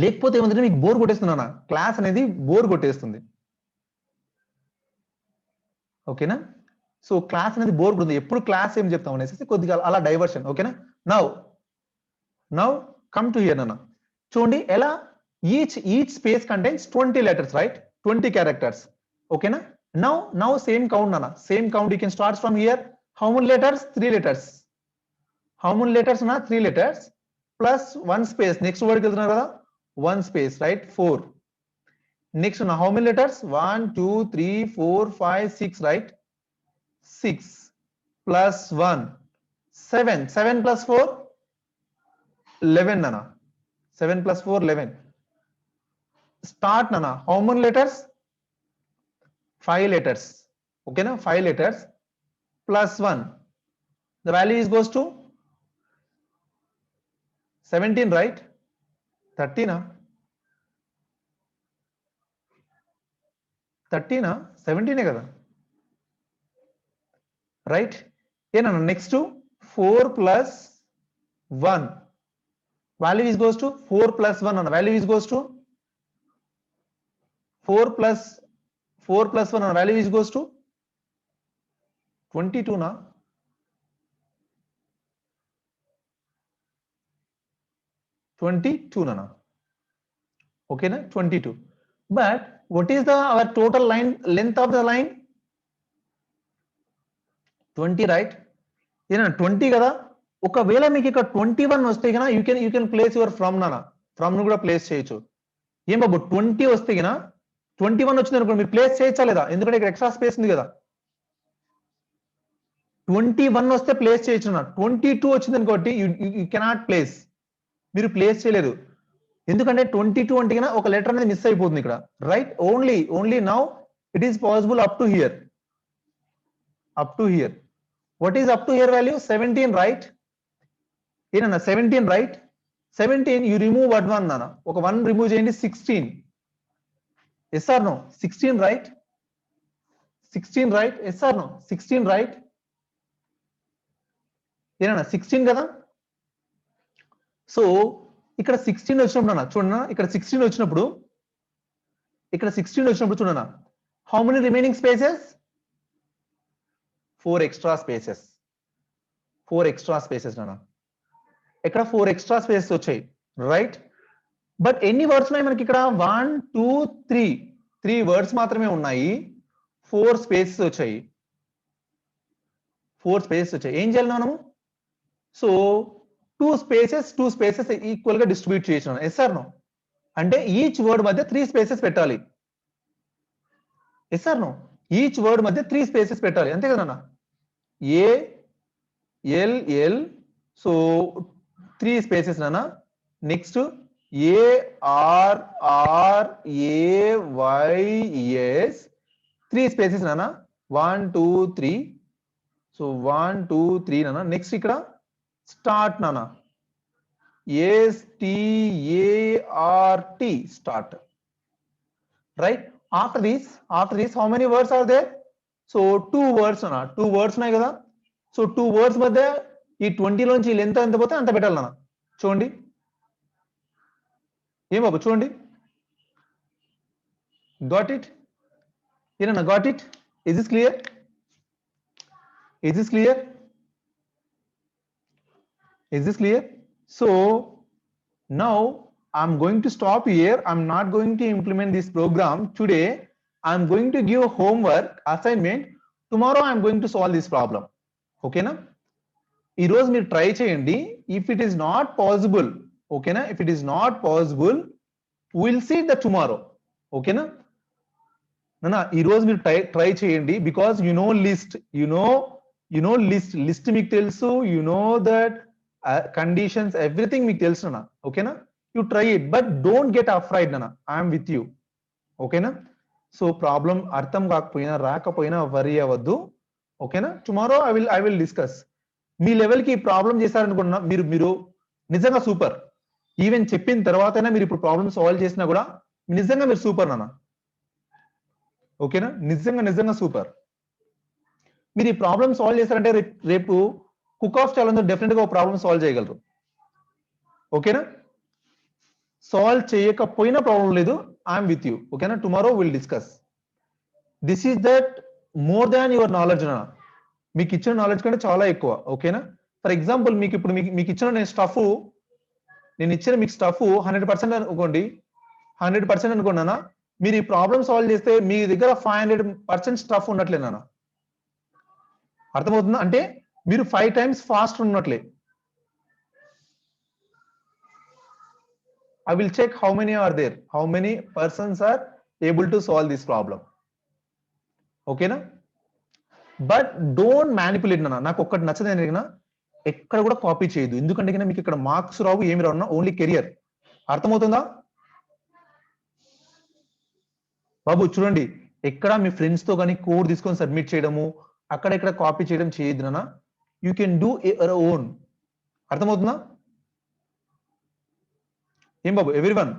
లేకపోతే ఏమంటే మీకు బోర్ కొట్టేస్తున్నా, క్లాస్ అనేది బోర్ కొట్టేస్తుంది, ఓకేనా? సో క్లాస్ అనేది బోర్ కొడుతుంది, ఎప్పుడు క్లాస్ ఏం చెప్తాం అనేసి కొద్దిగా అలా డైవర్షన్, ఓకేనా? నౌ కమ్ టు హియర్ నాన్న. చూడండి ఎలా each space contains 20 letters, right? 20 characters, ఓకేనా? Now same count nana, same count you can start from here. How many letters? 3 letters. How many letters na? 3 letters plus 1 space. Next word keltunna kada, 1 space, right? 4. Next na, how many letters? 1 2 3 4 5 6, right? 6 plus 1 7. 7 plus 4 11 nana. 7 plus 4 11. Start nana. How many letters? 5 letters, okay na? 5 letters plus 1, the value is goes to 17, right? 30 na? 30 na? 17 kada, right? Yenna next to 4 plus 1, value is goes to 4 plus 1 and value is goes to 4 plus 1 and value is goes to 22 na? 22 nana, okay na? 22. But what is our total line length of the line? 20, right? ఏనా 20 కదా. ఒకవేళ మీకు ఇక్కడ 21 వస్తే గన you can place your from నానా, from ను కూడా ప్లేస్ చేయొచ్చు. ఏం బాబు 20 వస్తే గన 21 వచ్చింది అనుకోండి, మీరు ప్లేస్ చేయొచ్చా లేదా? ఎందుకంటే ఇక్కడ ఎక్స్ట్రా స్పేస్ ఉంది కదా. 21 వస్తే ప్లేస్ చేయొచ్చు నా. 22 వచ్చింది అనుకోండి యూ కెనాట్ ప్లేస్, మీరు ప్లేస్ చేయలేరు. ఎందుకంటే 22 అంటే గన ఒక లెటర్ అనేది మిస్ అయిపోతుంది ఇక్కడ, right? Only now it is possible up to hear. What is up to here value? 17, right? ఏనా 17, right? 17 you remove what one nana, ఒక 1 remove చేయండి, 16. Yes or no? 16, right? 16, right? Yes or no? 16, right? ఏనా 16 కదా. So ఇక్కడ 16 వచ్చినప్పుడు అన్న చూడన్నా, ఇక్కడ 16 వచ్చినప్పుడు చూడన్నా, how many remaining spaces? 4 extra spaces నాన్న. ఇక్కడ 4 extra spaces వచ్చాయి, రైట్? బట్ ఎన్ని వర్డ్స్ ఉన్నాయి మనకి ఇక్కడ? 1 2 3 వర్డ్స్ మాత్రమే ఉన్నాయి, 4 spaces వచ్చాయి. ఏం చేయాలి మనము? సో టూ స్పేసెస్ ఈక్వల్ గా డిస్ట్రిబ్యూట్ చేసినాను. Yes or no? అంటే ఈచ్ వర్డ్ మధ్య 3 స్పేసెస్ పెట్టాలి. Yes or no? Each word మధ్య 3 స్పేసెస్ పెట్టాలి, అంతే కదా? A L L, so 3 spaces నానా. Next A R R A Y S 3 spaces నానా. 1 2 3, సో 1 2 3 నానా. నెక్స్ట్ ఇక్కడ స్టార్ట్ నానా. START, start. Right? After this, how many words are there? So 2 words na. 2 words nahi kada. So 2 words madhya ee 20 lonchi length anta pothe anta petali nana. Chudandi. Em babu chudandi. Got it? Yenana got it? Is this clear? Is this clear? Is this clear? So now I'm going to stop here. I'm not going to implement this program today. I'm going to give homework assignment. Tomorrow I'm going to solve this problem. Okay na? Ee roju meer try cheyandi. If it is not possible, okay na? If it is not possible, we'll see the tomorrow. Okay na? Nana, ee roju meer try cheyandi because you know list. You know list meeku telusu. You know that conditions, everything meeku telusu nana. Okay na? You try it, but don't get afraid nana. I am with you. Okay na? So problem artham kaakapoyina raakapoyina worry avaddu. Okay na? Tomorrow I will discuss. Me level కి problem చేశారనుకున్నా మీరు నిజంగా super. Even చెప్పిన తర్వాతైనా మీరు ఇప్పుడు problem solve చేసినా కూడా నిజంగా మీరు సూపర్ నాన్న. ఓకేనా? నిజంగా సూపర్. మీరు ఈ ప్రాబ్లమ్ సాల్వ్ చేశారంటే రేపు కుక్ ఆఫ్ ఛాలెంజ్ డెఫినెట్ గా ఒక ప్రాబ్లమ్ సాల్వ్ చేయగలరు. ఓకేనా? సాల్వ్ చేయకపోయినా ప్రాబ్లం లేదు, ఐఎమ్ విత్ యూ. ఓకేనా? Tomorrow will discuss. This is that more than your knowledge నా. మీకు ఇచ్చిన నాలెడ్జ్ కంటే చాలా ఎక్కువ. ఓకేనా? ఫర్ ఎగ్జాంపుల్ మీకు ఇప్పుడు మీకు ఇచ్చిన నేను ఇచ్చిన మీకు స్టఫ్ 100% అనుకోండి, 100% అనుకున్నానా, మీరు ఈ ప్రాబ్లమ్ సాల్వ్ చేస్తే మీ దగ్గర 500% స్టఫ్ ఉన్నట్లేనా? అర్థమవుతుందా? అంటే మీరు 5 times ఫాస్ట్ ఉన్నట్లే. I will check how many are there, how many persons are able to solve this problem. Okay na? But don't manipulate na. నాకు ఒక్కటి నచ్చదు ఏంటంటే ఎక్కడ కూడా కాపీ చేయదు. ఎందుకంటే మీకు ఇక్కడ మార్క్స్ రావు, ఏమి రావు, ఓన్లీ కెరియర్. అర్థమవుతుందా బాబు? చూడండి, ఎక్కడ మీ ఫ్రెండ్స్ తో కానీ కోడ్ తీసుకొని సబ్మిట్ చేయడము, అక్కడ కాపీ చేయడం చేయదు నాన్న. You can do your own. అర్థమవుతుందా ఏం బాబు? ఎవ్రీవన్